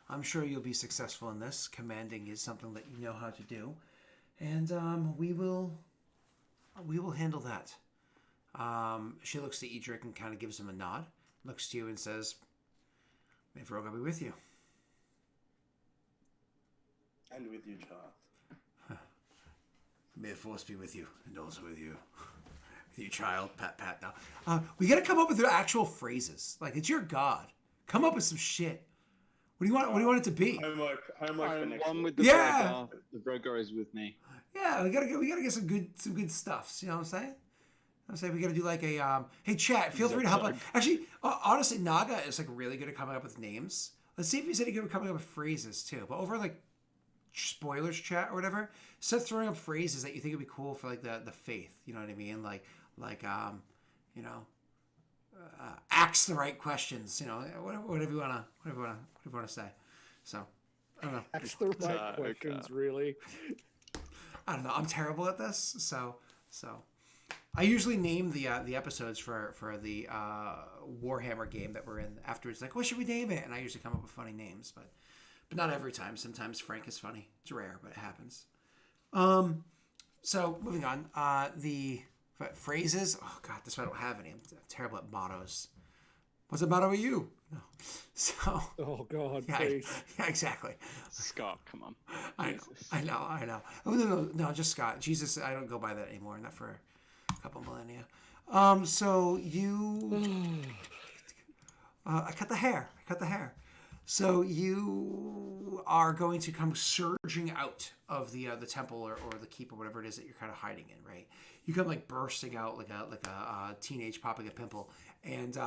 I'm sure you'll be successful in this. Commanding is something that you know how to do. And we will handle that. She looks to Edric and kind of gives him a nod. Looks to you and says, may Vroga be with you. And with you, child. May the force be with you, and also with you. With you, child. Pat, pat. Now, we got to come up with the actual phrases. Like, it's your god. Come up with some shit. What do you want? What do you want it to be? Homework for next One week. with the Yeah. Brogar. The Brogar is with me. Yeah, we gotta get some good stuff. You know what I'm saying? I'm saying we gotta do like a hey chat. Feel free to help out. Actually, honestly, Naga is like really good at coming up with names. Let's see if he's any good at coming up with phrases too. But over like spoilers chat or whatever, start throwing up phrases that you think would be cool for like the faith. You know what I mean? Like you know, ask the right questions. You know, whatever you wanna say. So I don't know. That's the right questions, really. I don't know. I'm terrible at this, so I usually name the episodes for the Warhammer game that we're in afterwards. Like, what should we name it? And I usually come up with funny names, but not every time. Sometimes Frank is funny. It's rare, but it happens. So moving on. The phrases. Oh God, this one I don't have any. I'm terrible at mottos. What's the motto of you? No. So. Oh God, yeah, please. yeah, exactly. Scott, come on. I know. Oh, no, just Scott. Jesus, I don't go by that anymore. Not for a couple millennia. So you, I cut the hair. So you are going to come surging out of the temple or the keep or whatever it is that you're kind of hiding in, right? You come like bursting out like a teenage popping a pimple and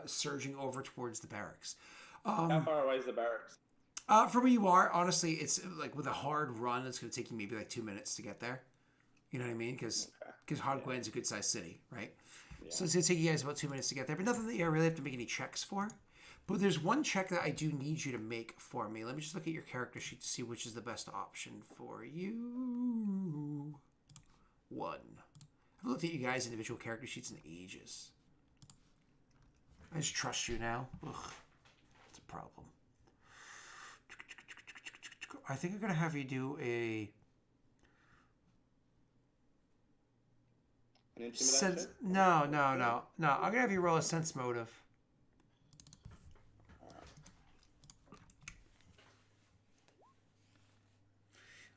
surging over towards the barracks. How far away is the barracks? From where you are, honestly, it's like with a hard run, it's going to take you maybe like 2 minutes to get there. You know what I mean? Because Haude Gwenn's a good-sized city, right? Yeah. So it's going to take you guys about 2 minutes to get there, but nothing that you really have to make any checks for. But there's one check that I do need you to make for me. Let me just look at your character sheet to see which is the best option for you. 1. I've looked at you guys' individual character sheets in ages. I just trust you now. Ugh, it's a problem. I think I'm going to have you do a... An intimidation? No. I'm going to have you roll a sense motive.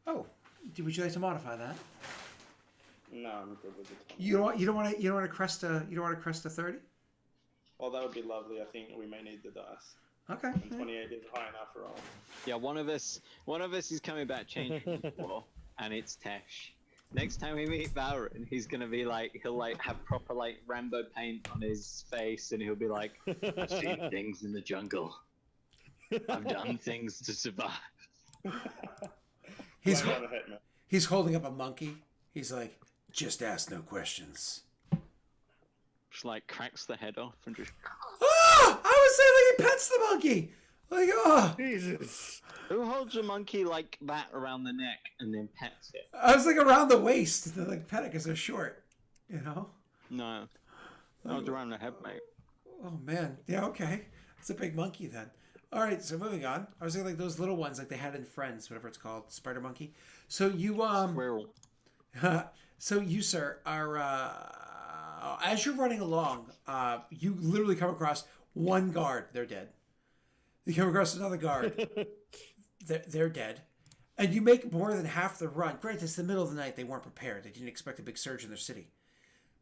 Oh, would you like to modify that? No, I'm good with it. You don't want to crest a 30? Well, that would be lovely. I think we may need the dice. Okay. And 28 is high enough for all. Yeah, one of us is coming back changing before, and it's Tesh. Next time we meet Valorant, he's gonna be like, he'll like have proper like Rambo paint on his face, and he'll be like, I've seen things in the jungle. I've done things to survive. He's holding up a monkey. He's like, just ask no questions. Just like cracks the head off and just. Oh! I was saying like he pets the monkey. Like, oh. Jesus. Who holds a monkey like that around the neck and then pets it? I was like around the waist. They're like pet it because they're short. You know? No. That was around the head, mate. Oh man. Yeah. Okay. It's a big monkey then. All right. So moving on. I was thinking like those little ones like they had in Friends, whatever it's called, spider monkey. So you Squirrel. So you, sir, are as you're running along, you literally come across one guard. They're dead. You come across another guard. They're dead. And you make more than half the run. Granted, it's the middle of the night. They weren't prepared. They didn't expect a big surge in their city.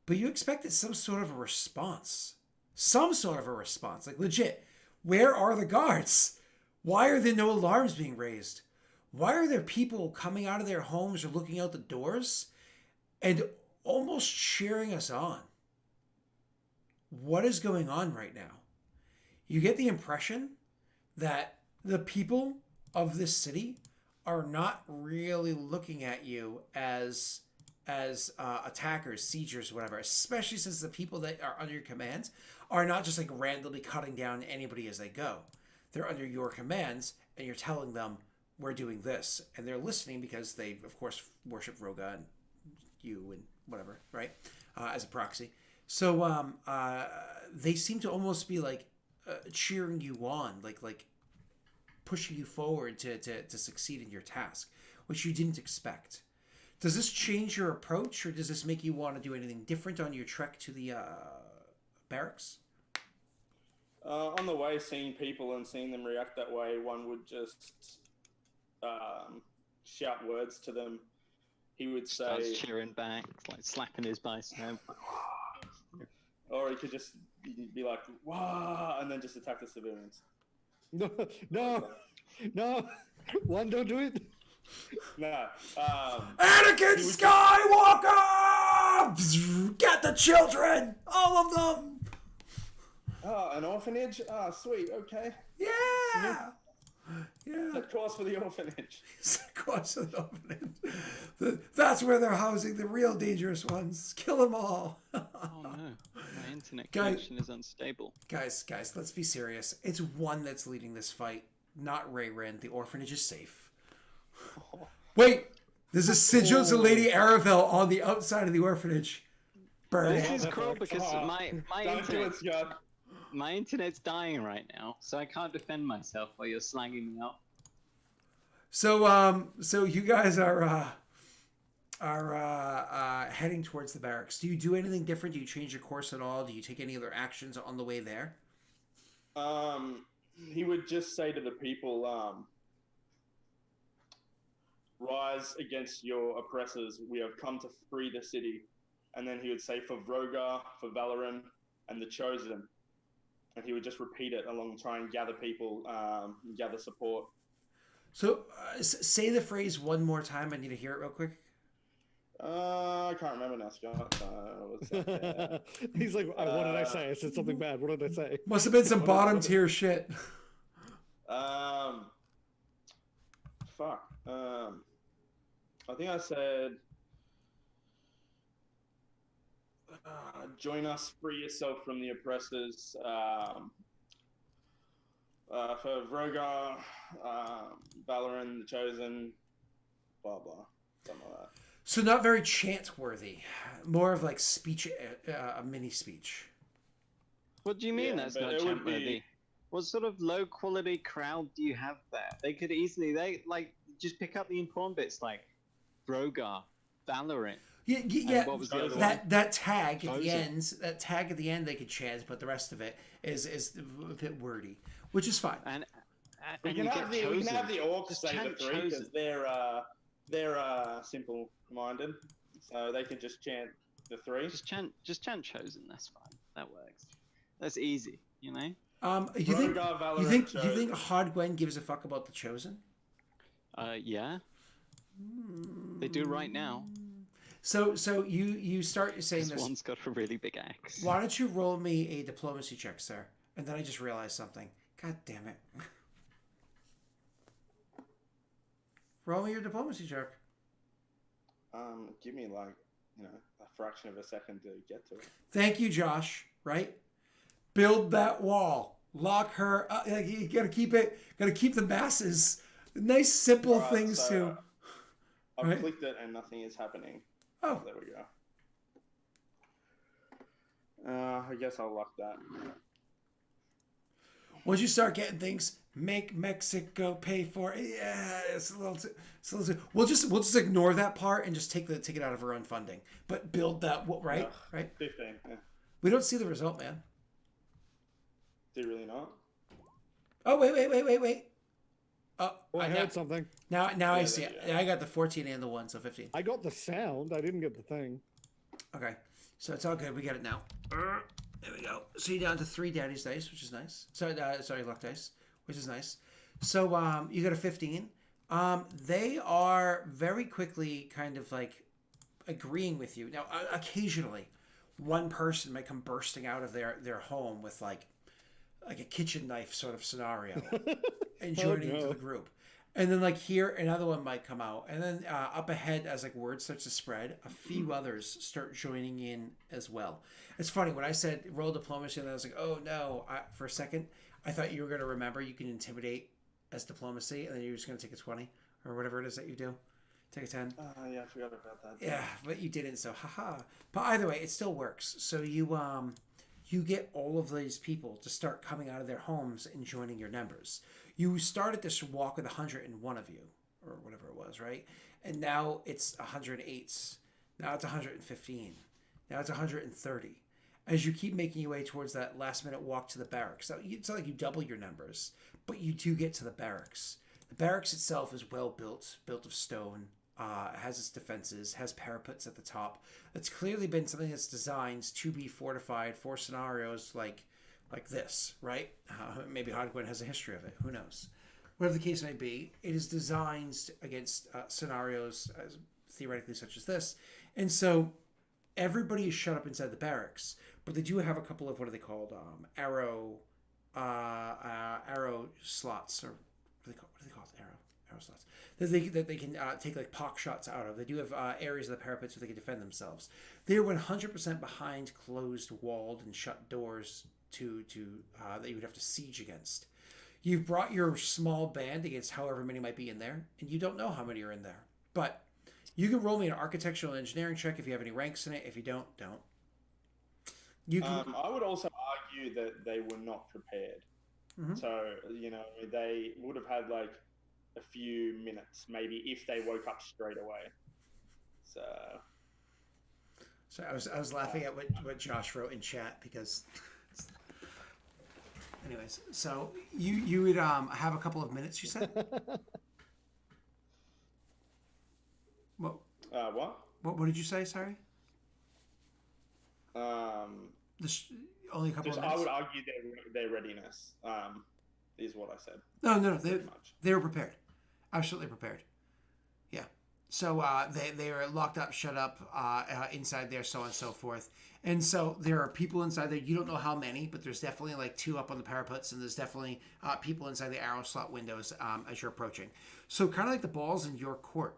But you expected some sort of a response. Some sort of a response. Like, legit. Where are the guards? Why are there no alarms being raised? Why are there people coming out of their homes or looking out the doors and almost cheering us on? What is going on right now? You get the impression that the people of this city are not really looking at you as attackers, siegers, whatever, especially since the people that are under your commands are not just like randomly cutting down anybody as they go. They're under your commands and you're telling them, we're doing this. And they're listening because they, of course, worship Roga and you and whatever, right? As a proxy. So they seem to almost be like cheering you on, like pushing you forward to succeed in your task, which you didn't expect. Does this change your approach, or does this make you want to do anything different on your trek to the barracks? On the way, seeing people and seeing them react that way, one would just shout words to them. He would say... Starts cheering back, like slapping his bicep. Or he could just be like, "Wah!" and then just attack the civilians. No. One, don't do it. No. Anakin Skywalker! Get the children! All of them! Oh, an orphanage? Oh, sweet, okay. Yeah! Yeah. Set course for the orphanage. Set course for the orphanage. That's where they're housing the real dangerous ones. Kill them all. Oh no, my internet connection is unstable. Guys, let's be serious. It's one that's leading this fight, not wherein. The orphanage is safe. Wait! There's a sigil to Lady Aravel on the outside of the orphanage. Burn This it. is cool because my Don't do internet... it, Scott. My internet's dying right now, so I can't defend myself while you're slagging me up. So you guys are heading towards the barracks. Do you do anything different? Do you change your course at all? Do you take any other actions on the way there? He would just say to the people, rise against your oppressors. We have come to free the city. And then he would say for Vrogar, for Valoran, and the Chosen. And he would just repeat it along, try and gather people, gather support. So, say the phrase one more time. I need to hear it real quick. I can't remember now, Scott. What's that? He's like, what did I say? I said something bad. What did I say? Must have been some bottom tier shit. Fuck. I think I said, join us, free yourself from the oppressors. For Vrogar, Valoran, the Chosen, blah blah, something like that. So not very chant worthy, more of like speech, a mini speech. What do you mean Yeah, that's but not it would chant worthy? be- What sort of low quality crowd do you have there? They could easily just pick up the important bits like Brogar, Valorant. Yeah. What was the other that that tag at the Chosen. end, they could chant, but the rest of it is a bit wordy, which is fine. And We and can you have get the we can chosen. have the orcs Just say the chant three because chosen. they're simple minded, so they can just chant the three. Just chant chosen. That's fine. That works. That's easy. You know. You think Vrogar, Valorant, you think Chosen. Haude Gwenh gives a fuck about the Chosen? Yeah. They do right now. So you start saying This this. one's got a really big axe. Why don't you roll me a diplomacy check, sir? And then I just realized something. God damn it. Roll me your diplomacy check. Give me like a fraction of a second to get to it. Thank you, Josh. Right? Build that wall. Lock her up. Like, you gotta keep it. Gotta keep the masses. Nice, simple Alright, things so too. I've Right. clicked it and nothing is happening. Oh, There we go. I guess I'll lock that. once you start getting things, make Mexico pay for it. Yeah, it's a little too. We'll just ignore that part and just take it out of our own funding. But build that right, Yeah. right. 15. Yeah. We don't see the result, man. Do you really not? Oh wait. Oh, Well, I now, heard something. now I Yeah, see there it. you go. I got the 14 and the 1, so 15. I got the sound. I didn't get the thing. Okay, so it's all good. We got it now. There we go. So you're down to 3 daddy's dice, which is nice. Sorry, luck dice, which is nice. So you got a 15. They are very quickly kind of like agreeing with you. Now, occasionally, one person might come bursting out of their home with like a kitchen knife sort of scenario and joining into no. the group. And then like here, another one might come out. And then up ahead, as like word starts to spread, a few others start joining in as well. It's funny, when I said roll diplomacy, and I was like, oh no, for a second, I thought you were going to remember you can intimidate as diplomacy, and then you're just going to take a 20 or whatever it is that you do. Take a 10. Yeah, I forgot about that. Yeah, but you didn't, so haha. But either way, it still works. So you get all of these people to start coming out of their homes and joining your numbers. You started this walk with 101 of you, or whatever it was, right? And now it's 108. Now it's 115. Now it's 130. As you keep making your way towards that last minute walk to the barracks. So it's not like you double your numbers, but you do get to the barracks. The barracks itself is well built of stone. Has its defenses, has parapets at the top. It's clearly been something that's designed to be fortified for scenarios like this, right? Maybe Haude Gwenh has a history of it. Who knows? Whatever the case may be, it is designed against scenarios theoretically such as this. And so everybody is shut up inside the barracks, but they do have a couple of, what are they called? Arrow slots, or what are they called? Arrow slots that they can take like pock shots out of. They do have areas of the parapets where they can defend themselves. They're 100% behind closed, walled, and shut doors to that you would have to siege against. You've brought your small band against however many might be in there, and you don't know how many are in there. But you can roll me an architectural engineering check if you have any ranks in it. If you don't. You can. I would also argue that they were not prepared. Mhm. So, they would have had like a few minutes, maybe, if they woke up straight away. So I was laughing at what Josh wrote in chat because. Anyways, so you would have a couple of minutes, you said. What what? did you say? Sorry. Only a couple Just of I minutes. would argue their readiness. Is what I said. No, Pretty much. they were prepared, absolutely prepared. Yeah. So they are locked up, shut up inside there, so on and so forth. And so there are people inside there. You don't know how many, but there's definitely like 2 up on the parapets, and there's definitely people inside the arrow slot windows as you're approaching. So kind of like the balls in your court.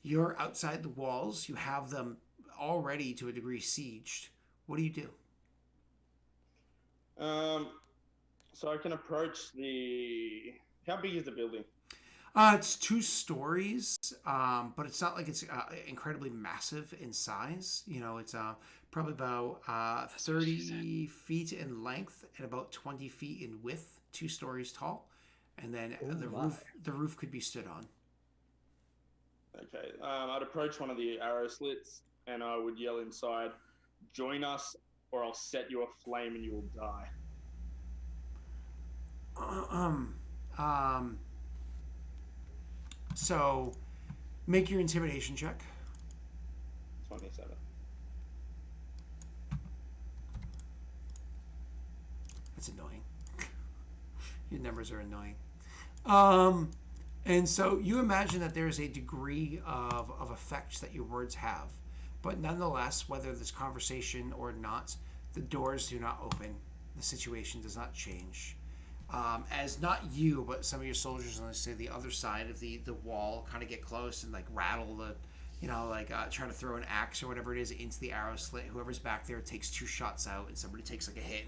You're outside the walls. You have them already to a degree sieged. What do you do? So I can approach the. How big is the building? It's 2 stories, but it's not like it's incredibly massive in size. You know, it's probably about 30 feet in length and about 20 feet in width, 2 stories tall, and then the roof could be stood on. Okay. I'd approach one of the arrow slits and I would yell inside, "Join us, or I'll set you aflame and you will die." So make your intimidation check. 27. That's annoying. Your numbers are annoying. And so you imagine that there's a degree of effect that your words have. But nonetheless, whether this conversation or not, the doors do not open. The situation does not change. As not you, but some of your soldiers on, let's say, the other side of the wall kind of get close and like rattle the, trying to throw an axe or whatever it is into the arrow slit. Whoever's back there takes 2 shots out and somebody takes like a hit.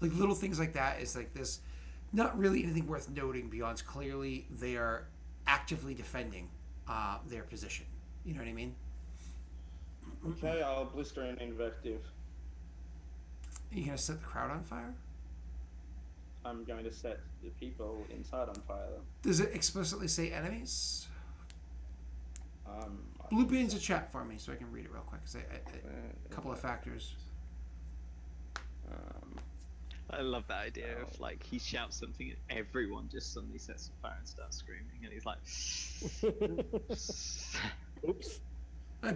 Like little things like that is like this. Not really anything worth noting beyond clearly they are actively defending their position. You know what I mean? Okay, I'll blister an invective. Are you going to set the crowd on fire? I'm going to set the people inside on fire. Does it explicitly say enemies? Blue beans a chat for me so I can read it real quick. A couple of factors. I love that idea of like he shouts something and everyone just suddenly sets on fire and starts screaming, and he's like, Oops.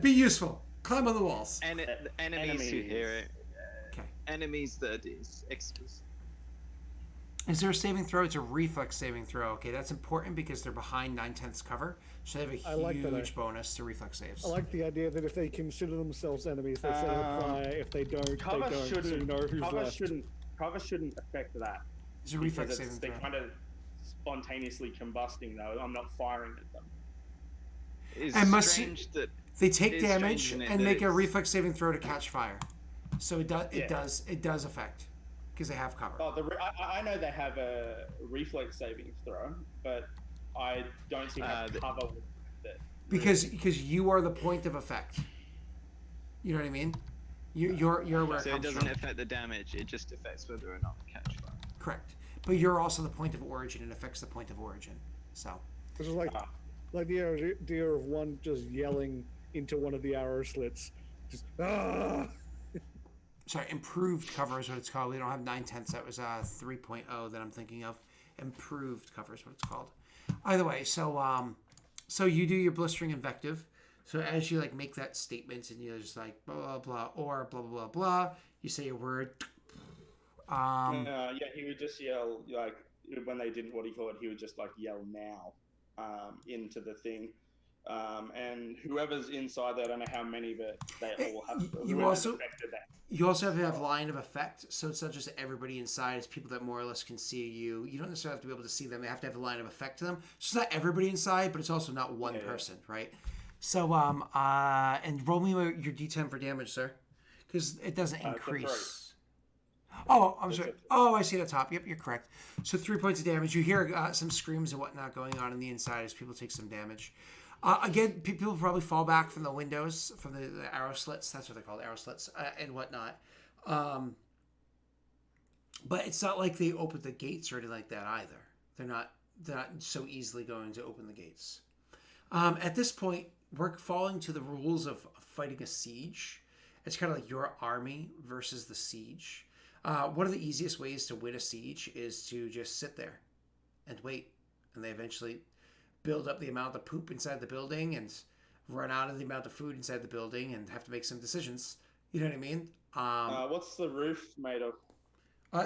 Be useful. Climb on the walls. and enemies who hear it. Okay. Enemies that is explicit. Is there a saving throw? It's a reflex saving throw. Okay, that's important because they're behind 9/10 cover, so they have a huge bonus to reflex saves. I like the idea that if they consider themselves enemies, they set on fire. If they don't, they don't. So you know who's left. Cover shouldn't affect that. It's a reflex saving throw. They're kind of spontaneously combusting, though. I'm not firing at them. It's strange that they take damage and make a reflex saving throw to catch fire. So it does affect because they have cover. Oh, I know they have a reflex saving throw, but I don't see how cover would affect it. Because you are the point of effect. You know what I mean? You're where it so comes it doesn't from. affect the damage, it just affects whether or not we catch fire. Correct. But you're also the point of origin and affects the point of origin. So This is like the idea of one just yelling into one of the arrow slits. Just, ah! sorry, improved cover is what it's called. We don't have 9/10. That was 3.0 that I'm thinking of. Improved cover is what it's called. Either way, so you do your blistering invective. So as you like make that statement and you're just like blah blah blah or blah blah blah blah, you say a word. Yeah, he would just yell like when they didn't what he called. He would just like yell now into the thing. And whoever's inside there, I don't know how many, but they all have. You also have to have line of effect, so it's not just everybody inside. It's people that more or less can see you. You don't necessarily have to be able to see them. They have to have a line of effect to them. So it's not everybody inside, but it's also not one person, right? So and roll me your D10 for damage, sir, because it doesn't increase. Oh, I'm sorry. Oh, I see the top. Yep, you're correct. So 3 points of damage. You hear some screams and whatnot going on the inside as people take some damage. Again, people probably fall back from the windows, from the arrow slits. That's what they're called, arrow slits, and whatnot. But it's not like they open the gates or anything like that either. They're not so easily going to open the gates. At this point, we're falling to the rules of fighting a siege. It's kind of like your army versus the siege. One of the easiest ways to win a siege is to just sit there and wait, and they eventually build up the amount of poop inside the building and run out of the amount of food inside the building and have to make some decisions. You know what I mean? What's the roof made of?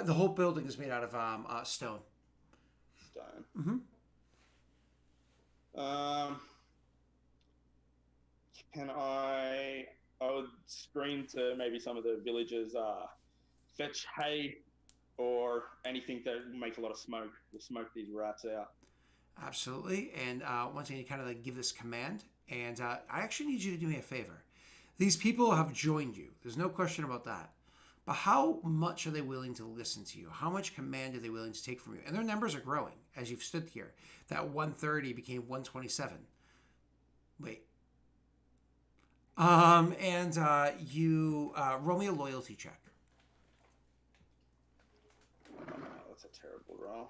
The whole building is made out of stone. Stone. Mm-hmm. Can I would scream to maybe some of the villagers, fetch hay or anything that will make a lot of smoke. We'll smoke these rats out. Absolutely. And once again, you kind of like give this command. And I actually need you to do me a favor. These people have joined you. There's no question about that. but how much are they willing to listen to you? How much command are they willing to take from you? And their numbers are growing as you've stood here. That 130 became 127. Wait. You roll me a loyalty check. That's a terrible roll.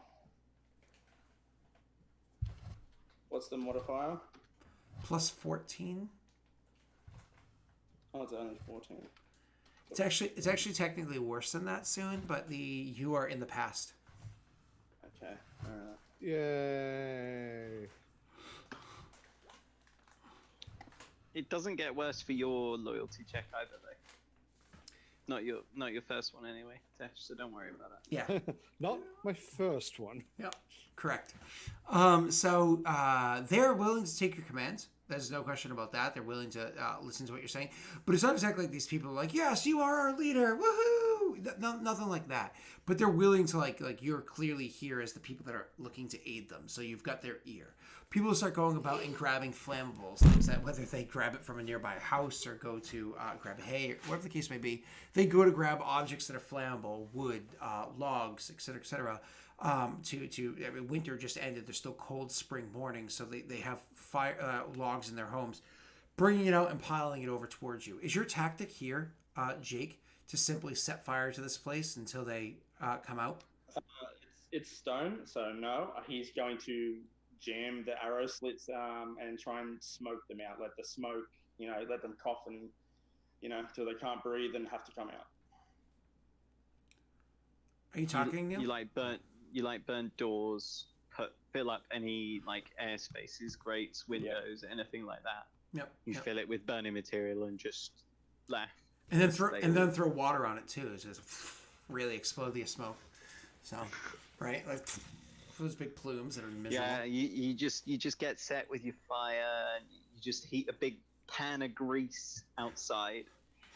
What's the modifier? Plus 14. Oh, it's only 14. It's actually technically worse than that soon, but you are in the past. Okay. Yay. It doesn't get worse for your loyalty check either, though. Not your first one anyway, Tesh, so don't worry about it. Yeah. Not my first one. Yep. Correct. So they're willing to take your commands. There's no question about that. They're willing to listen to what you're saying. But it's not exactly like these people are like, yes, you are our leader. Woohoo! Nothing like that. But they're willing to like you're clearly here as the people that are looking to aid them. So you've got their ear. People start going about and grabbing flammables, things that whether they grab it from a nearby house or go to grab hay, or whatever the case may be, they go to grab objects that are flammable, wood, logs, etc., etc. I mean, winter just ended. There's still cold spring mornings, so they have fire logs in their homes, bringing it out and piling it over towards you. Is your tactic here, Jake, to simply set fire to this place until they come out? It's stone, so no. He's going to jam the arrow slits and try and smoke them out. Let the smoke, let them cough and, till they can't breathe and have to come out. Are you talking, Neil? You burn doors, fill up any like air spaces, grates, windows, anything like that. Yep. You fill it with burning material and just laugh. And then throw water on it too. It's just really explode the smoke. So, right, like those big plumes that are miserable. Yeah, you just get set with your fire. And you just heat a big pan of grease outside,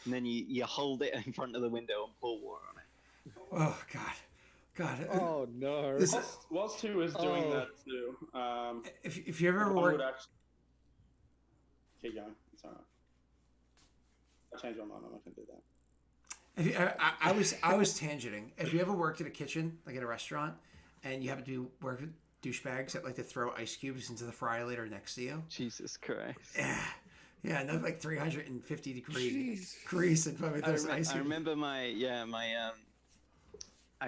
and then you hold it in front of the window and pour water on it. Oh God. Oh no. Whilst he was doing that too, if you ever would work, actually keep going. It's alright. I changed my mind. I'm not gonna do that. I was tangenting. If you ever worked at a kitchen, like at a restaurant, and you have to work with douchebags that like to throw ice cubes into the fryolator next to you. Jesus Christ. Yeah, another like 350 degree grease and probably throw some ice cubes. I remember my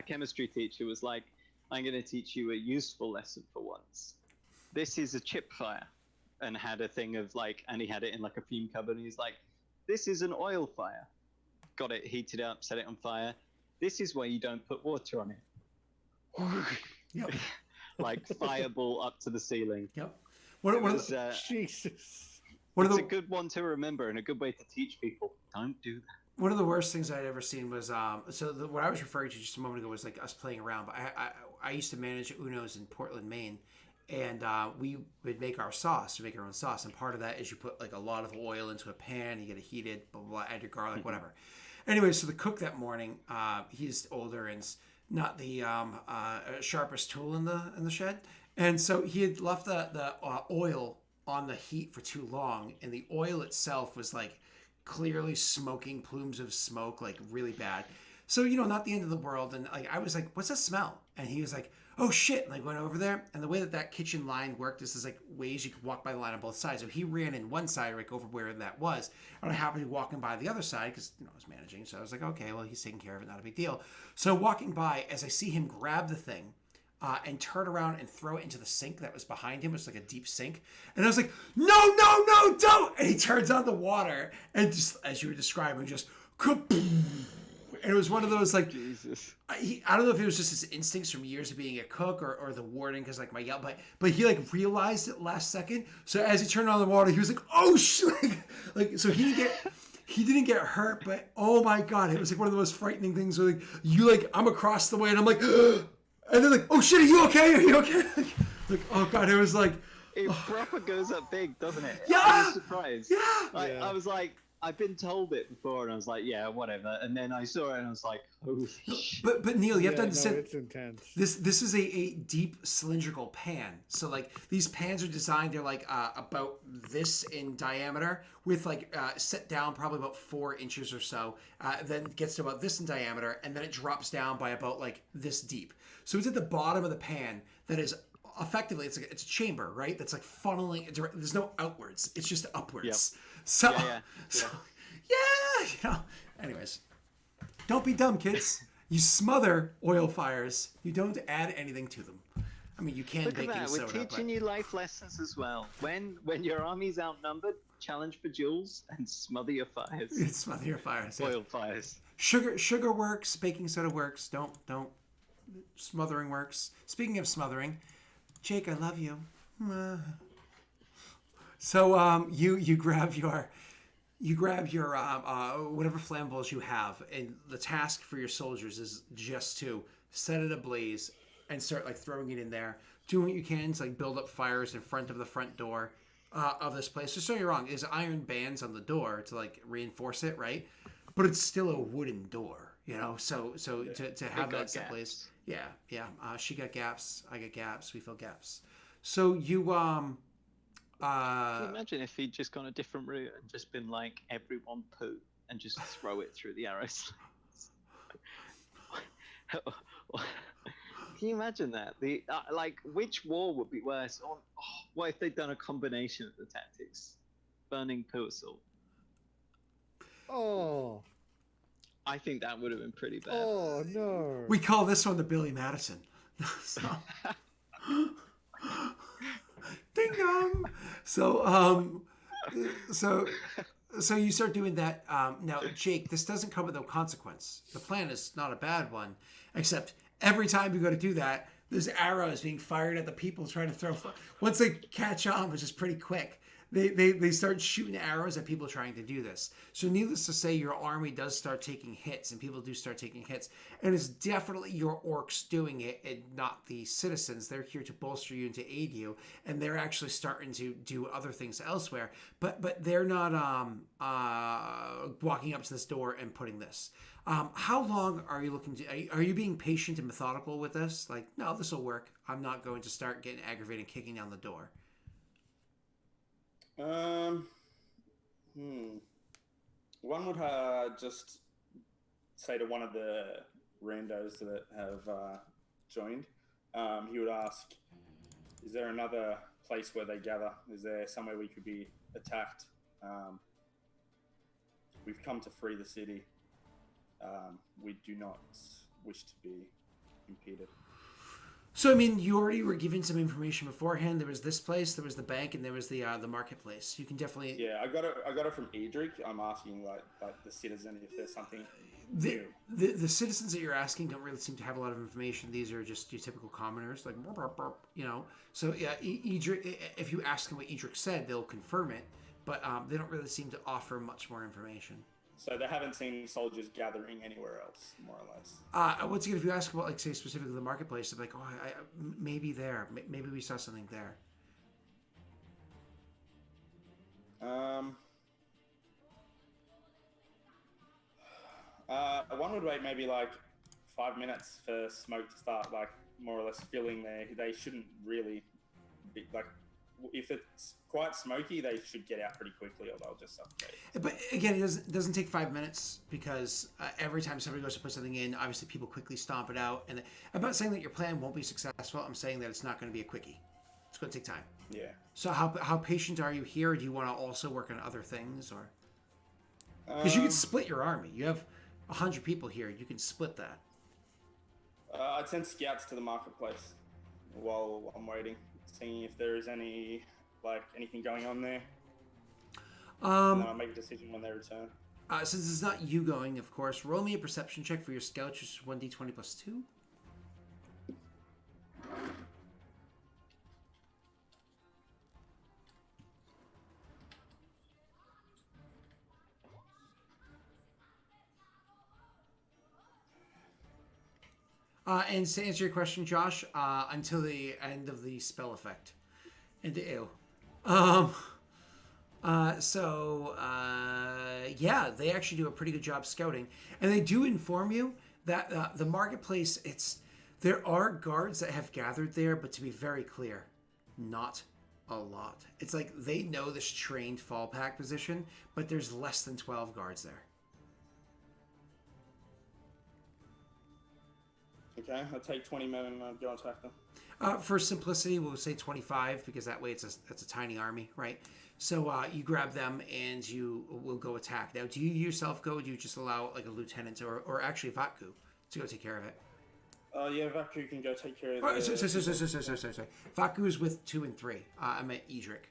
chemistry teacher was like, I'm going to teach you a useful lesson for once. This is a chip fire, and had a thing of like, and he had it in like a fume cupboard, and he's like, this is an oil fire. Got it heated up, set it on fire. This is where you don't put water on it. Yep. Like fireball up to the ceiling. Yep. Jesus. It's a good one to remember and a good way to teach people. Don't do that. One of the worst things I'd ever seen was what I was referring to just a moment ago was like us playing around. But I used to manage Uno's in Portland, Maine, and we would make our sauce, make our own sauce. And part of that is you put like a lot of oil into a pan, you get it heated, blah blah, blah, add your garlic, whatever. Anyway, so the cook that morning, he's older and not the sharpest tool in the shed, and so he had left the oil on the heat for too long, and the oil itself was like clearly smoking plumes of smoke, like really bad. So not the end of the world, and like I was like, what's that smell? And he was like, oh shit, and like went over there, and the way that kitchen line worked is like ways you could walk by the line on both sides. So he ran in one side, like over where that was, and I happened to be walking by the other side because I was managing. So I was like, okay, well he's taking care of it, not a big deal. So walking by, as I see him grab the thing and turn around and throw it into the sink that was behind him, which was like a deep sink, and I was like, no, don't! And he turns on the water, and just as you were describing, just kaboom! And it was one of those like, Jesus. I don't know if it was just his instincts from years of being a cook or the warden, because like my yell, but he like realized it last second. So as he turned on the water, he was like, oh shit! Like so he didn't get hurt, but oh my god, it was like one of the most frightening things. Where like I'm across the way and I'm like, and then like, oh shit, are you okay? Are you okay? Like oh god, it was like it proper goes up big, doesn't it? Yeah. I was surprised. Yeah. I was like, I've been told it before, and I was like, yeah, whatever. And then I saw it, and I was like, holy shit. But Neil, you have to understand. No, it's intense. This is a deep cylindrical pan. So like these pans are designed. They're like about this in diameter, with like set down probably about 4 inches or so. Then gets to about this in diameter, and then it drops down by about like this deep. So it's at the bottom of the pan that is effectively it's a chamber, right? That's like funneling. There's no outwards. It's just upwards. Yep. So, Yeah. Anyways, don't be dumb, kids. You smother oil fires. You don't add anything to them. I mean, you can Look at baking that. soda. We're teaching you life lessons as well. When your army's outnumbered, challenge for jewels and smother your fires. Smother your fires. Yeah. Oil fires. Sugar works. Baking soda works. Don't. Smothering works. Speaking of smothering, Jake, I love you. So you grab your whatever flammables you have, and the task for your soldiers is just to set it ablaze and start like throwing it in there, doing what you can to like build up fires in front of the front door of this place. Just so you're wrong, there's iron bands on the door to like reinforce it, right? But it's still a wooden door, you know. So to have that set ablaze, yeah. She got gaps, I got gaps, we fill gaps. So you Can you imagine if he'd just gone a different route and just been like, everyone poo, and just throw it through the arrow slits? Can you imagine that? Like, which war would be worse? Or what if they'd done a combination of the tactics? Burning poo assault. Oh. I think that would have been pretty bad. Oh no. we call this one the Billy Madison. Ding dong. So you start doing that. Now, Jake, this doesn't come with no consequence. The plan is not a bad one, except every time you go to do that, there's arrows being fired at the people trying to throw. Once they catch on, which is pretty quick, they start shooting arrows at people trying to do this. So needless to say, your army does start taking hits, and people do start taking hits. And it's definitely your orcs doing it, and not the citizens. They're here to bolster you and to aid you, and they're actually starting to do other things elsewhere. But they're not walking up to this door and putting this. How long are you looking to? Are you being patient and methodical with this? Like, no, this will work. I'm not going to start getting aggravated and kicking down the door. One would just say to one of the randos that have joined, he would ask, is there another place where they gather? Is there somewhere we could be attacked? We've come to free the city. We do not wish to be impeded. So, I mean, you already were given some information beforehand. There was this place, there was the bank, and there was the marketplace. You can definitely... Yeah, I got it from Edric. I'm asking, like the citizen if there's something new. The citizens that you're asking don't really seem to have a lot of information. These are just your typical commoners, like, you know. So, yeah, Edric, if you ask them what Edric said, they'll confirm it. But they don't really seem to offer much more information. So they haven't seen soldiers gathering anywhere else, more or less. Once again, if you ask about, like, say, specifically the marketplace, they're like, maybe there. Maybe we saw something there. One would wait maybe, like, 5 minutes for smoke to start, like, more or less filling there. They shouldn't really be, like... If it's quite smoky, they should get out pretty quickly, or they'll just suffocate. But again, it doesn't take 5 minutes, because every time somebody goes to put something in, obviously people quickly stomp it out. And I'm not saying that your plan won't be successful. I'm saying that it's not going to be a quickie. It's going to take time. Yeah. So how patient are you here? Or do you want to also work on other things, or because you can split your army? You have 100 people here. You can split that. I'd send scouts to the marketplace while I'm waiting, seeing if there is anything going on there. And then I'll make a decision when they return. Since it's not you going, of course, roll me a perception check for your scout, which is 1d20 plus 2. And to answer your question, Josh, until the end of the spell effect. And ew. yeah, they actually do a pretty good job scouting, and they do inform you that the marketplace. There are guards that have gathered there, but to be very clear, not a lot. It's like they know this trained fall pack position, but there's less than 12 guards there. Okay, I'll take 20 men and go attack them. For simplicity, we'll say 25 because that way it's a tiny army, right? So you grab them and you will go attack. Now, do you yourself go? Or do you just allow like a lieutenant or actually Vatku to go take care of it? Yeah, Vaku can go take care of Sorry. Vaku is with 2 and 3. I meant Edric.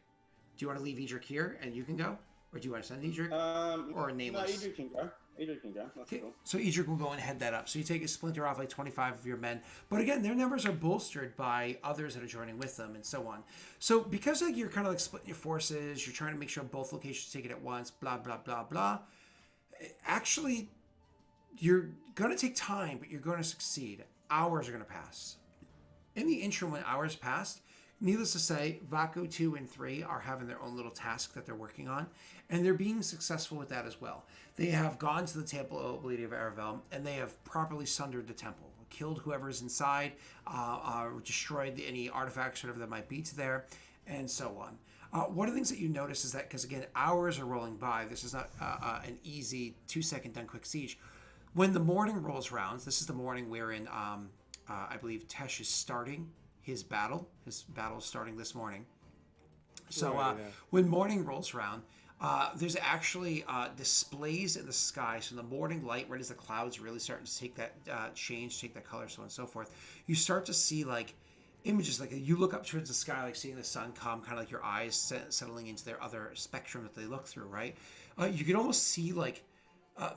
Do you want to leave Edric here and you can go? Or do you want to send Edric? Or a nameless? No, Edric can go. Edric can go. That's cool. So Edric will go and head that up. So you take a splinter off like 25 of your men. But again, their numbers are bolstered by others that are joining with them and so on. So because like you're kind of like splitting your forces, you're trying to make sure both locations take it at once, blah, blah, blah, blah. Actually, you're going to take time, but you're going to succeed. Hours are going to pass. In the interim, when hours passed, needless to say, Vaku 2 and 3 are having their own little task that they're working on, and they're being successful with that as well. They have gone to the Temple of Lady of Aravel, and they have properly sundered the temple, killed whoever's inside, destroyed any artifacts, whatever that might be to there, and so on. One of the things that you notice is that, because again, hours are rolling by, this is not an easy 2-second done quick siege. When the morning rolls around, this is the morning wherein I believe Tesh is starting his battle. His battle is starting this morning. So when morning rolls around, there's actually displays in the sky. So in the morning light, right as the clouds really starting to take that change, take that color, so on and so forth, you start to see like images, like you look up towards the sky, like seeing the sun come, kind of like your eyes settling into their other spectrum that they look through, right? You can almost see like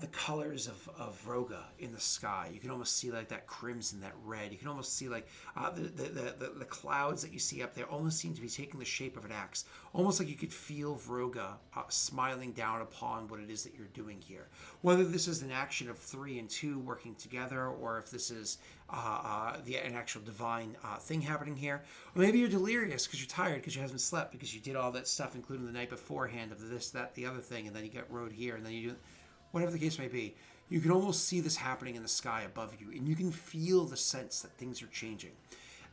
the colors of Vroga in the sky. You can almost see like that crimson, that red. You can almost see like the clouds that you see up there almost seem to be taking the shape of an axe. Almost like you could feel Vroga smiling down upon what it is that you're doing here. Whether this is an action of 3 and 2 working together, or if this is an actual divine thing happening here. Or maybe you're delirious because you're tired because you haven't slept because you did all that stuff, including the night beforehand of this, that, the other thing, and then you get rode here, and then you do... Whatever the case may be, you can almost see this happening in the sky above you, and you can feel the sense that things are changing.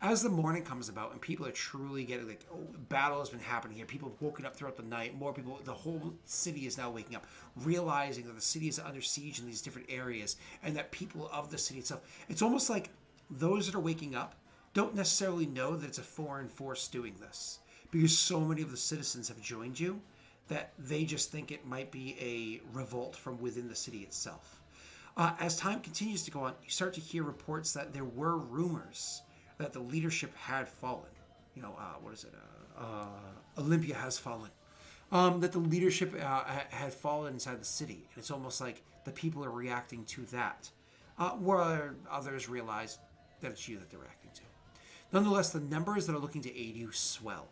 As the morning comes about and people are truly getting like, battle has been happening here. People have woken up throughout the night. More people, the whole city is now waking up, realizing that the city is under siege in these different areas, and that people of the city itself, it's almost like those that are waking up don't necessarily know that it's a foreign force doing this, because so many of the citizens have joined you that they just think it might be a revolt from within the city itself. As time continues to go on, you start to hear reports that there were rumors that the leadership had fallen. Olympia has fallen. That the leadership had fallen inside the city. And it's almost like the people are reacting to that. Where others realize that it's you that they're reacting to. Nonetheless, the numbers that are looking to aid you swell.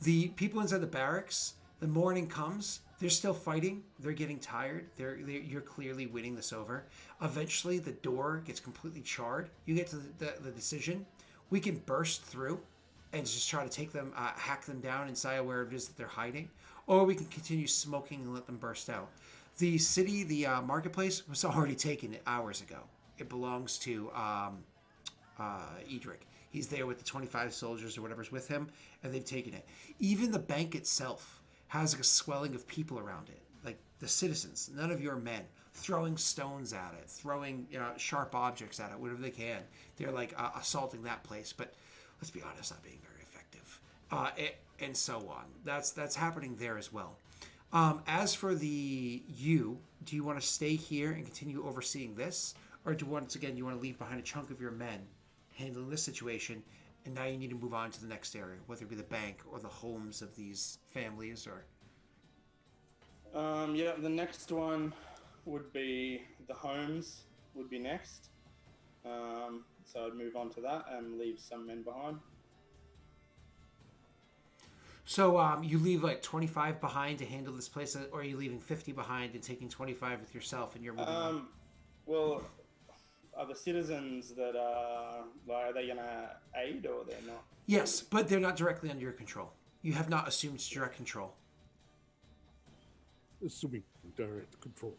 The people inside the barracks, the morning comes, they're still fighting, they're getting tired, you're clearly winning this over. Eventually, the door gets completely charred. You get to the decision. We can burst through and just try to take them, hack them down inside where it is that they're hiding, or we can continue smoking and let them burst out. The city, the marketplace, was already taken hours ago. It belongs to Edric. He's there with the 25 soldiers or whatever's with him, and they've taken it. Even the bank itself has like a swelling of people around it, like the citizens, none of your men, throwing stones at it, throwing sharp objects at it, whatever they can. They're like assaulting that place, but let's be honest, not being very effective, and so on. That's happening there as well. As for do you want to stay here and continue overseeing this, or do once again you want to leave behind a chunk of your men handling this situation, and now you need to move on to the next area, whether it be the bank or the homes of these families, or... The next one would be the homes would be next. So I'd move on to that and leave some men behind. So you leave like 25 behind to handle this place, or are you leaving 50 behind and taking 25 with yourself and you're moving on? Well, are the citizens that are they going to aid or they're not? Yes, but they're not directly under your control. You have not assumed direct control. assuming direct control.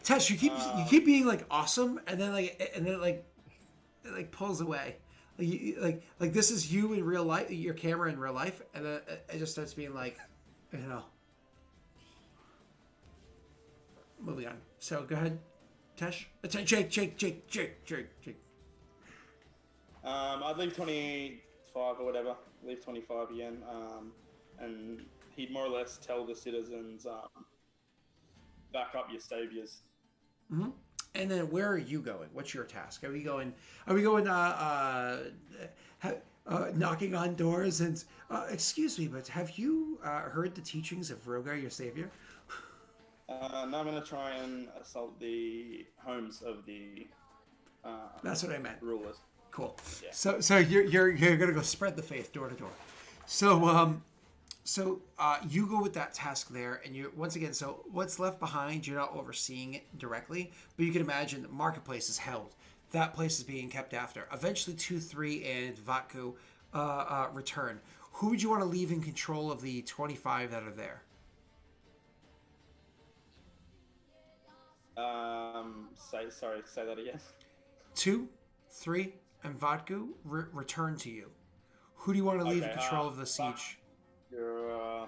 Tess, you keep being like awesome, and then it pulls away. Like this is you in real life, your camera in real life, and then it just starts being like, you know. Moving on. So go ahead, Tesh. Jake. I'd leave 25 or whatever. Leave 25 again. And he'd more or less tell the citizens, back up your saviors. Mm-hmm. And then where are you going? What's your task? Are we going knocking on doors and excuse me, but have you heard the teachings of Rogar, your savior? No, I'm going to try and assault the homes of the That's what I meant. rulers. Cool. Yeah. So you're gonna go spread the faith door to door. So you go with that task there, and you once again. So what's left behind, you're not overseeing it directly, but you can imagine the marketplace is held. That place is being kept after. Eventually, 2-3 and Vatku return. Who would you want to leave in control of the 25 that are there? Say that again. 2, 3, and Vatku return to you. Who do you want to leave in control of the siege? You're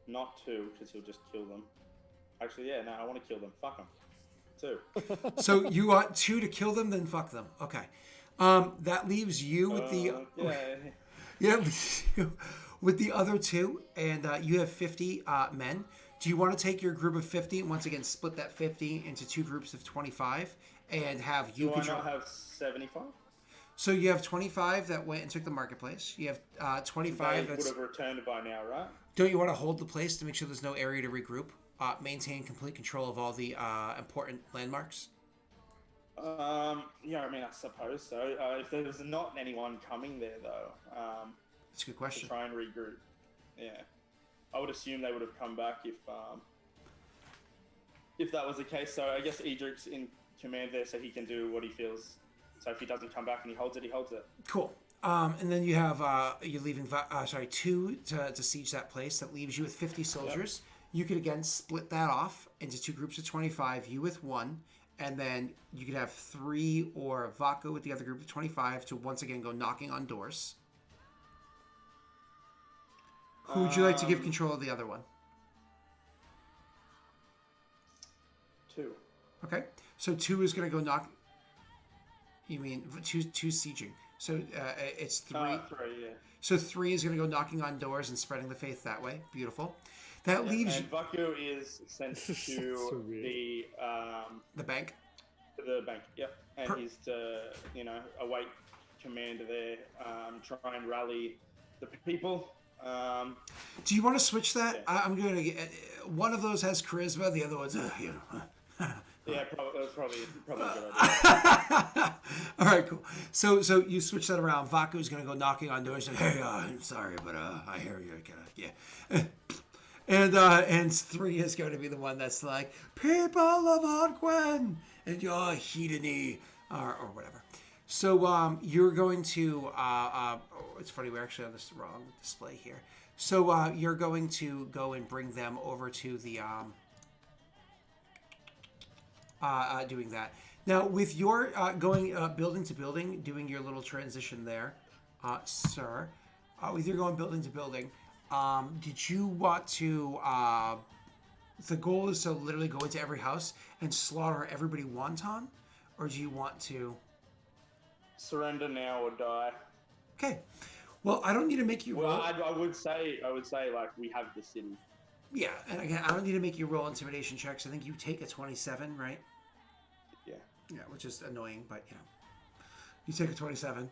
not 2, because he'll just kill them. Actually, yeah, no, I want to kill them. Fuck them. 2. So you want 2 to kill them, then fuck them. Okay. That leaves you with with the other 2, and you have 50 men. Do you want to take your group of 50 and once again split that 50 into 2 groups of 25 and have you control? Do I not have 75? So you have 25 that went and took the marketplace. You have 25 that would have returned by now, right? Don't you want to hold the place to make sure there's no area to regroup? Maintain complete control of all the important landmarks? Yeah, I mean, I suppose so. If there's not anyone coming there, though, that's a good question. To try and regroup, yeah, I would assume they would have come back if that was the case. So I guess Edric's in command there, so he can do what he feels. So if he doesn't come back and he holds it, he holds it. Cool. And then you have you're leaving 2 to siege that place. That leaves you with 50 soldiers. Yep. You could again split that off into 2 groups of 25. You with 1. And then you could have 3 or Vatku with the other group of 25 to once again go knocking on doors. Who would you like to give control of the other one? 2. Okay. So 2 is going to go knock... You mean 2 sieging. So it's 3. 3, yeah. So 3 is going to go knocking on doors and spreading the faith that way. Beautiful. That leaves... And Vatku is sent to the bank? The bank, yep. And he's to, await command there, try and rally the people. Do you want to switch that? Yeah. I'm going to get... One of those has charisma, the other one's... Yeah, probably a good idea. All right, cool. So you switch that around. Vaku's going to go knocking on doors and, hey, I'm sorry, but I hear you. Yeah. And 3 is going to be the one that's like, people of Haude Gwenh, and you're hedony, or whatever. So you're going to, it's funny, we're actually on this wrong display here. So you're going to go and bring them over to the, doing that. Now, with your going building to building, doing your little transition there, sir, with your going building to building, did you want to, the goal is to literally go into every house and slaughter everybody wonton? Or do you want to... Surrender now or die. Okay. Well, I don't need to make you roll... Well, I would say, like, we have the city. Yeah, and again, I don't need to make you roll intimidation checks. I think you take a 27, right? Yeah. Yeah, which is annoying, but, you take a 27.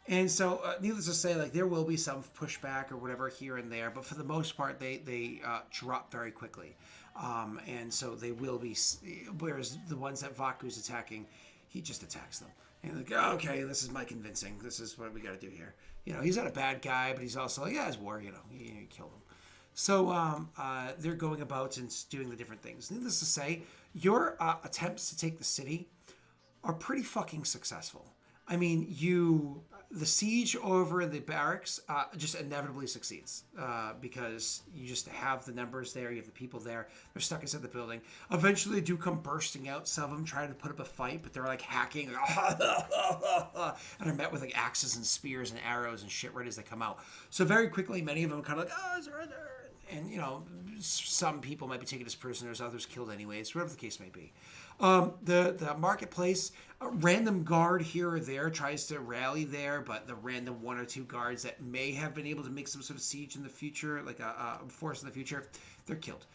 And so, needless to say, like, there will be some pushback or whatever here and there, but for the most part, they drop very quickly. And so they will be, whereas the ones that Vaku's attacking, he just attacks them. And like, oh, okay, this is my convincing. This is what we got to do here. He's not a bad guy, but he's also like, yeah, it's war, you killed him. So they're going about and doing the different things. Needless to say, your attempts to take the city are pretty fucking successful. I mean, the siege over in the barracks just inevitably succeeds because you just have the numbers there, you have the people there, they're stuck inside the building. Eventually they do come bursting out, some of them trying to put up a fight, but they're like hacking and are met with like axes and spears and arrows and shit right as they come out. So very quickly many of them kind of like, oh, surrender. And, you know, some people might be taken as prisoners, others killed anyways, whatever the case may be. The marketplace, a random guard here or there tries to rally there, but the random 1 or 2 guards that may have been able to make some sort of siege in the future, like a force in the future, they're killed.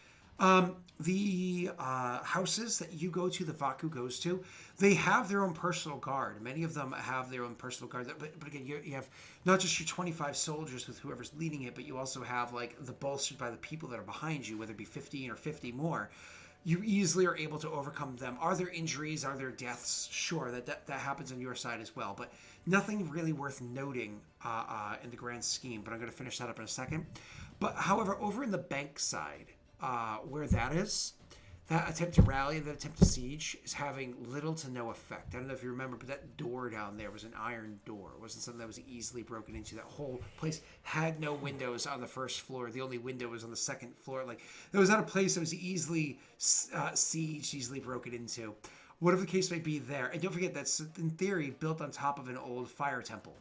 The houses that you go to, the Vaku goes to, they have their own personal guard. Many of them have their own personal guard. But again, you have not just your 25 soldiers with whoever's leading it, but you also have like the bolstered by the people that are behind you, whether it be 15 or 50 more. You easily are able to overcome them. Are there injuries? Are there deaths? Sure, that happens on your side as well. But nothing really worth noting in the grand scheme. But I'm going to finish that up in a second. But however, over in the bank side, where that is, that attempt to rally, that attempt to siege is having little to no effect. I don't know if you remember, but that door down there was an iron door. It wasn't something that was easily broken into. That whole place had no windows on the first floor. The only window was on the second floor. Like, it was not a place that was easily sieged, easily broken into. Whatever the case may be there. And don't forget, that's, in theory, built on top of an old fire temple.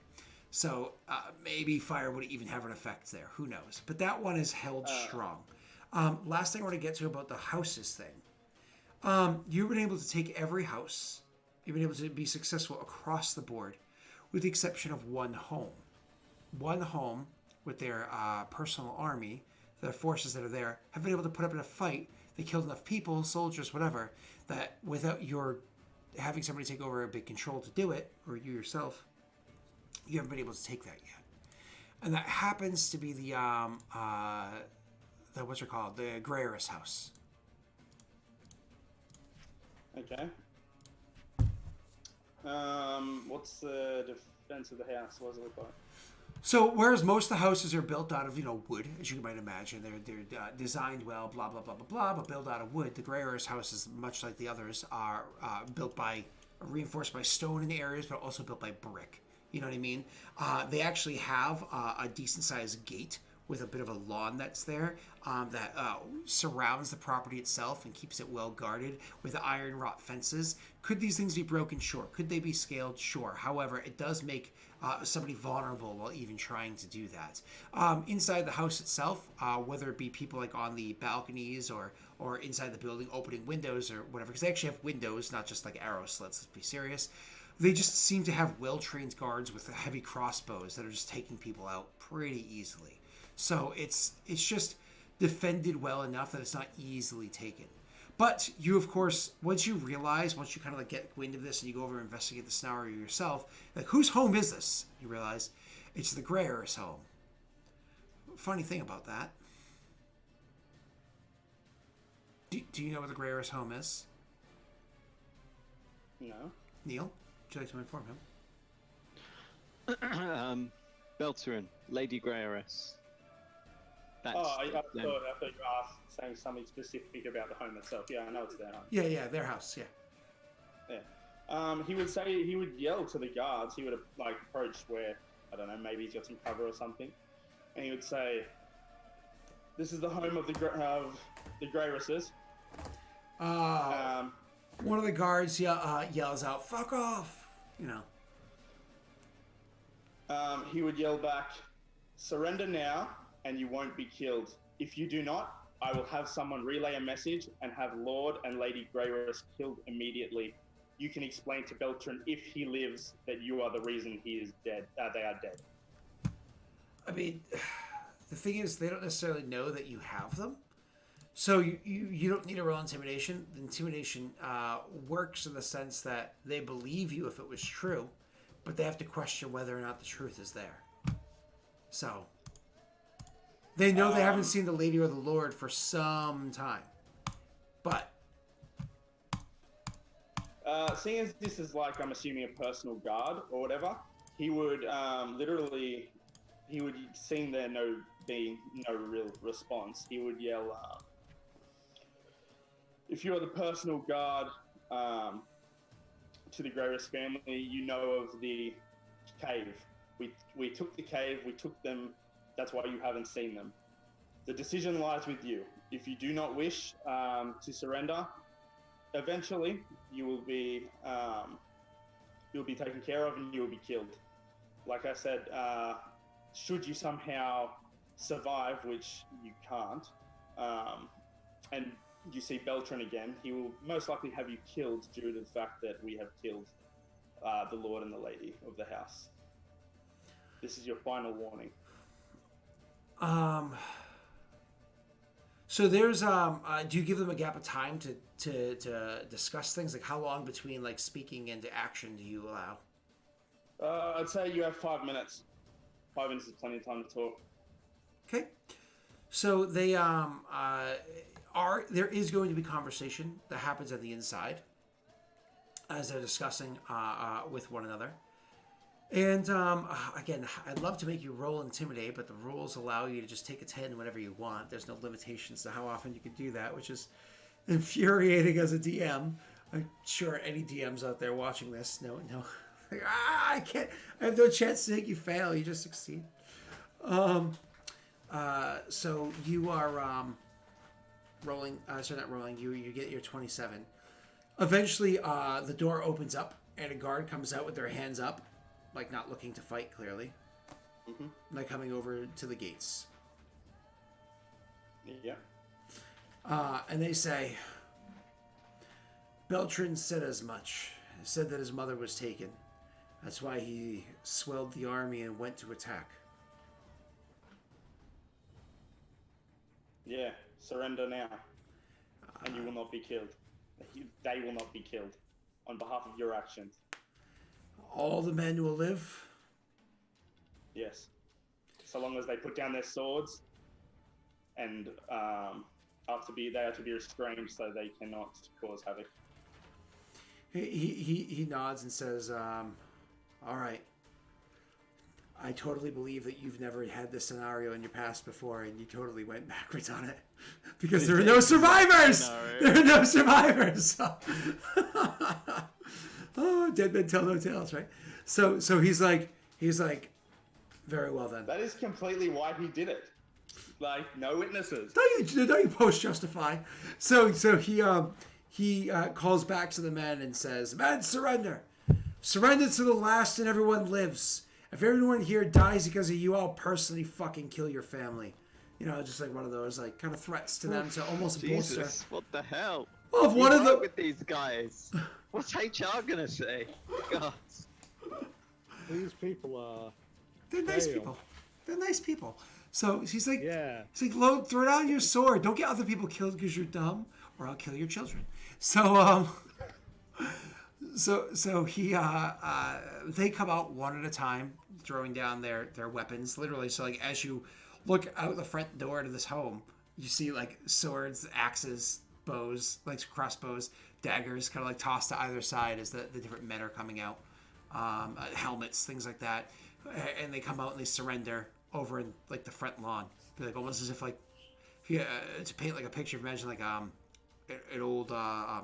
So maybe fire would even have an effect there. Who knows? But that one is held strong. Last thing I want to get to about the houses thing. You've been able to take every house. You've been able to be successful across the board, with the exception of one home. One home with their personal army, the forces that are there, have been able to put up in a fight. They killed enough people, soldiers, whatever, that without your having somebody take over a big control to do it, or you yourself, you haven't been able to take that yet. And that happens to be the what's it called? The Greyrus house. Okay. What's the defense of the house? What does it look like? So, whereas most of the houses are built out of, wood, as you might imagine, they're designed well, blah, blah, blah, blah, blah, but built out of wood. The Greyrus houses, much like the others, are reinforced by stone in the areas, but also built by brick. You know what I mean? They actually have a decent-sized gate with a bit of a lawn that's there that surrounds the property itself and keeps it well guarded with iron wrought fences. Could these things be broken? Sure. Could they be scaled? Sure. However, it does make somebody vulnerable while even trying to do that. Inside the house itself, whether it be people like on the balconies or inside the building opening windows or whatever, because they actually have windows, not just like arrow slits, let's be serious. They just seem to have well-trained guards with heavy crossbows that are just taking people out pretty easily. So it's just defended well enough that it's not easily taken. But you, of course, once you kind of like get wind of this and you go over and investigate the scenario yourself, like, whose home is this? You realize it's the Greyrus home. Funny thing about that. Do you know what the Greyrus home is? No. Neil, would you like to inform him? Belterin, Lady Greyrus. I thought you were saying something specific about the home itself. Yeah, I know it's their home. Yeah, their house, yeah. Yeah. He would yell to the guards. He would like approach where, I don't know, maybe he's got some cover or something, and he would say, "This is the home of the Greyruses." One of the guards yells out, "Fuck off!" He would yell back, "Surrender now, and you won't be killed. If you do not, I will have someone relay a message and have Lord and Lady Greyrus killed immediately. You can explain to Beltran, if he lives, that you are the reason he is dead. They are dead." I mean, the thing is, they don't necessarily know that you have them. So you don't need to roll intimidation. The intimidation works in the sense that they believe you if it was true, but they have to question whether or not the truth is there. So they know they haven't seen the Lady or the Lord for some time. But seeing as this is like, I'm assuming, a personal guard or whatever, he would seeing there being no real response, he would yell, "If you are the personal guard to the Greyrus family, you know of the cave We took the cave, we took them. That's why you haven't seen them. The decision lies with you. If you do not wish to surrender, eventually you will be taken care of and you will be killed. Like I said, should you somehow survive, which you can't, and you see Beltran again, he will most likely have you killed due to the fact that we have killed the Lord and the Lady of the house. This is your final warning. So there's do you give them a gap of time to discuss things? Like how long between like speaking and action do you allow? I'd say you have 5 minutes. 5 minutes is plenty of time to talk. Okay. So they there is going to be conversation that happens at the inside as they're discussing with one another. And again, I'd love to make you roll Intimidate, but the rules allow you to just take a 10 whenever you want. There's no limitations to how often you can do that, which is infuriating as a DM. I'm sure any DMs out there watching this, no, like, I can't. I have no chance to make you fail. You just succeed. So you are rolling. Sorry, not rolling. You get your 27. Eventually, the door opens up and a guard comes out with their hands up, like not looking to fight. Clearly, like coming over to the gates. Yeah. And they say, Beltran said as much. He said that his mother was taken. That's why he swelled the army and went to attack. Yeah, surrender now, and you will not be killed. They will not be killed on behalf of your actions. All the men will live? Yes. So long as they put down their swords and they are to be restrained so they cannot cause havoc. He nods and says, all right. I totally believe that you've never had this scenario in your past before, and you totally went backwards on it. Because there are no survivors! There are no survivors! Oh, dead men tell no tales, right? So he's like, very well then. That is completely why he did it. Like, no witnesses. Don't you post-justify. So he calls back to the men and says, men, surrender! Surrender to the last and everyone lives. If everyone here dies because of you, I'll personally fucking kill your family. You know, just like one of those like kind of threats to them to almost Jesus, bolster. what the hell? Well, if one of the with these guys. What's HR gonna say? God. These people are. They're nice people. They're nice people. So he's like, Yeah. He's like, throw down your sword. Don't get other people killed because you're dumb, or I'll kill your children. So So he they come out one at a time, throwing down their weapons, literally. So like as you look out the front door to this home, you see like swords, axes, bows, like crossbows, daggers, kind of like tossed to either side as the different men are coming out, helmets, things like that, and they come out and they surrender over in like the front lawn, like almost as if like if you to paint like a picture, imagine like an old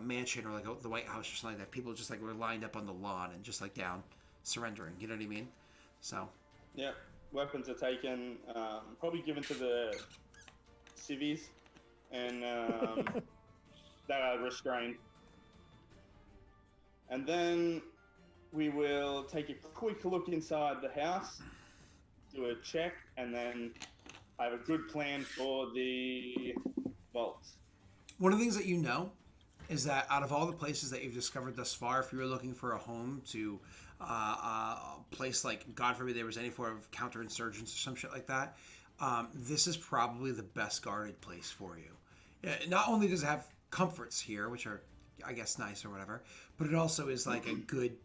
mansion or like the White House or something like that. People just like were lined up on the lawn and just like down, surrendering. You know what I mean? So. Yeah, weapons are taken, probably given to the civvies, and they are restrained. And then we will take a quick look inside the house, do a check, and then I have a good plan for the vaults. One of the things that you know is that out of all the places that you've discovered thus far, if you were looking for a home to place like, God forbid there was any form of counterinsurgents or some shit like that, this is probably the best guarded place for you. Not only does it have comforts here, which are, I guess, nice or whatever, but it also is like a good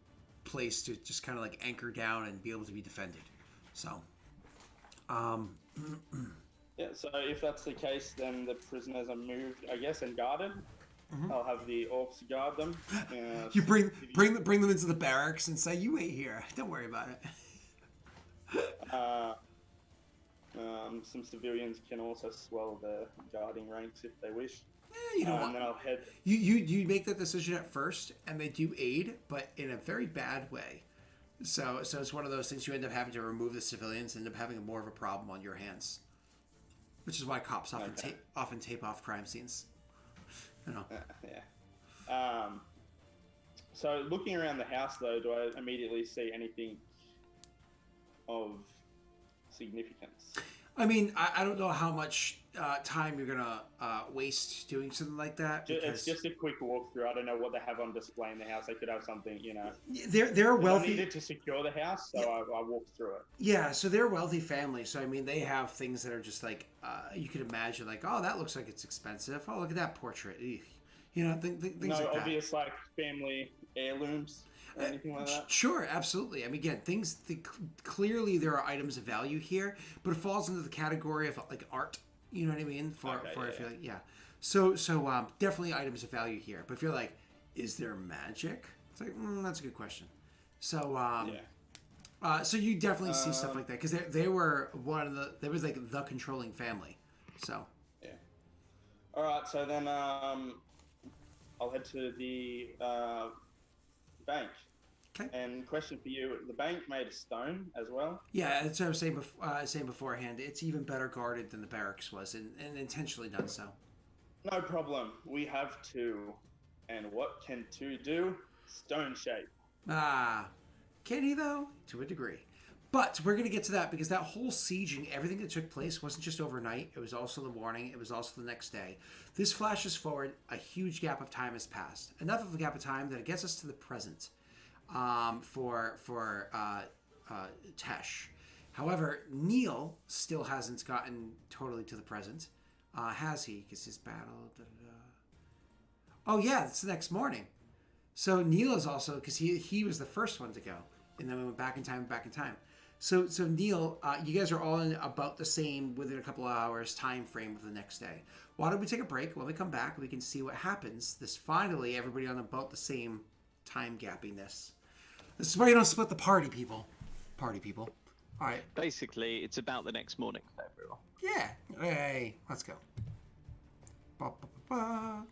place to just kind of like anchor down and be able to be defended. So, yeah, so if that's the case, then the prisoners are moved, I guess, and guarded. I'll have the orcs guard them. You bring them into the barracks and say, "You wait here. Don't worry about it." Some civilians can also swell the guarding ranks if they wish. You know what? And then I'll head. You make that decision at first, and they do aid, but in a very bad way. So it's one of those things you end up having to remove the civilians, end up having more of a problem on your hands, which is why cops often tape off crime scenes. You know. Yeah. So looking around the house, though, do I immediately see anything of significance? I mean, I don't know how much time you're gonna waste doing something like that. It's just a quick walkthrough. I don't know what they have on display in the house. They could have something, you know. They're wealthy. I needed to secure the house, so I walked through it. Yeah, so they're a wealthy family. So I mean, they have things that are just like you could imagine, like, oh, that looks like it's expensive. Oh, look at that portrait. Eek. You know, things like that. No obvious like family heirlooms. Or anything like that? Sure, absolutely. I mean, again, clearly there are items of value here, but it falls into the category of like art. You know what I mean? So definitely items of value here. But if you're like, is there magic? It's like that's a good question. So so you definitely see stuff like that because they were they was like the controlling family. So yeah. All right. So then I'll head to the bank. Okay. And question for you: the bank made of stone as well? Yeah, that's what I was saying beforehand. It's even better guarded than the barracks was, and intentionally done so. No problem. We have two. And what can two do? Stone shape. Can he though? To a degree. But we're going to get to that because that whole sieging, everything that took place wasn't just overnight. It was also the morning. It was also the next day. This flashes forward. A huge gap of time has passed. Enough of a gap of time that it gets us to the present for Tesh. However, Neil still hasn't gotten totally to the present. Has he? Because his battle... Oh, yeah, it's the next morning. So Neil is also... Because he was the first one to go. And then we went back in time. So Neil, you guys are all in about the same, within a couple of hours, time frame of the next day. Why don't we take a break? When we come back, we can see what happens. This finally, everybody on about the same time gappiness. This is why you don't split the party, people. Party people. All right. Basically, it's about the next morning for everyone. Yeah. Hey, let's go. Ba, ba, ba, ba.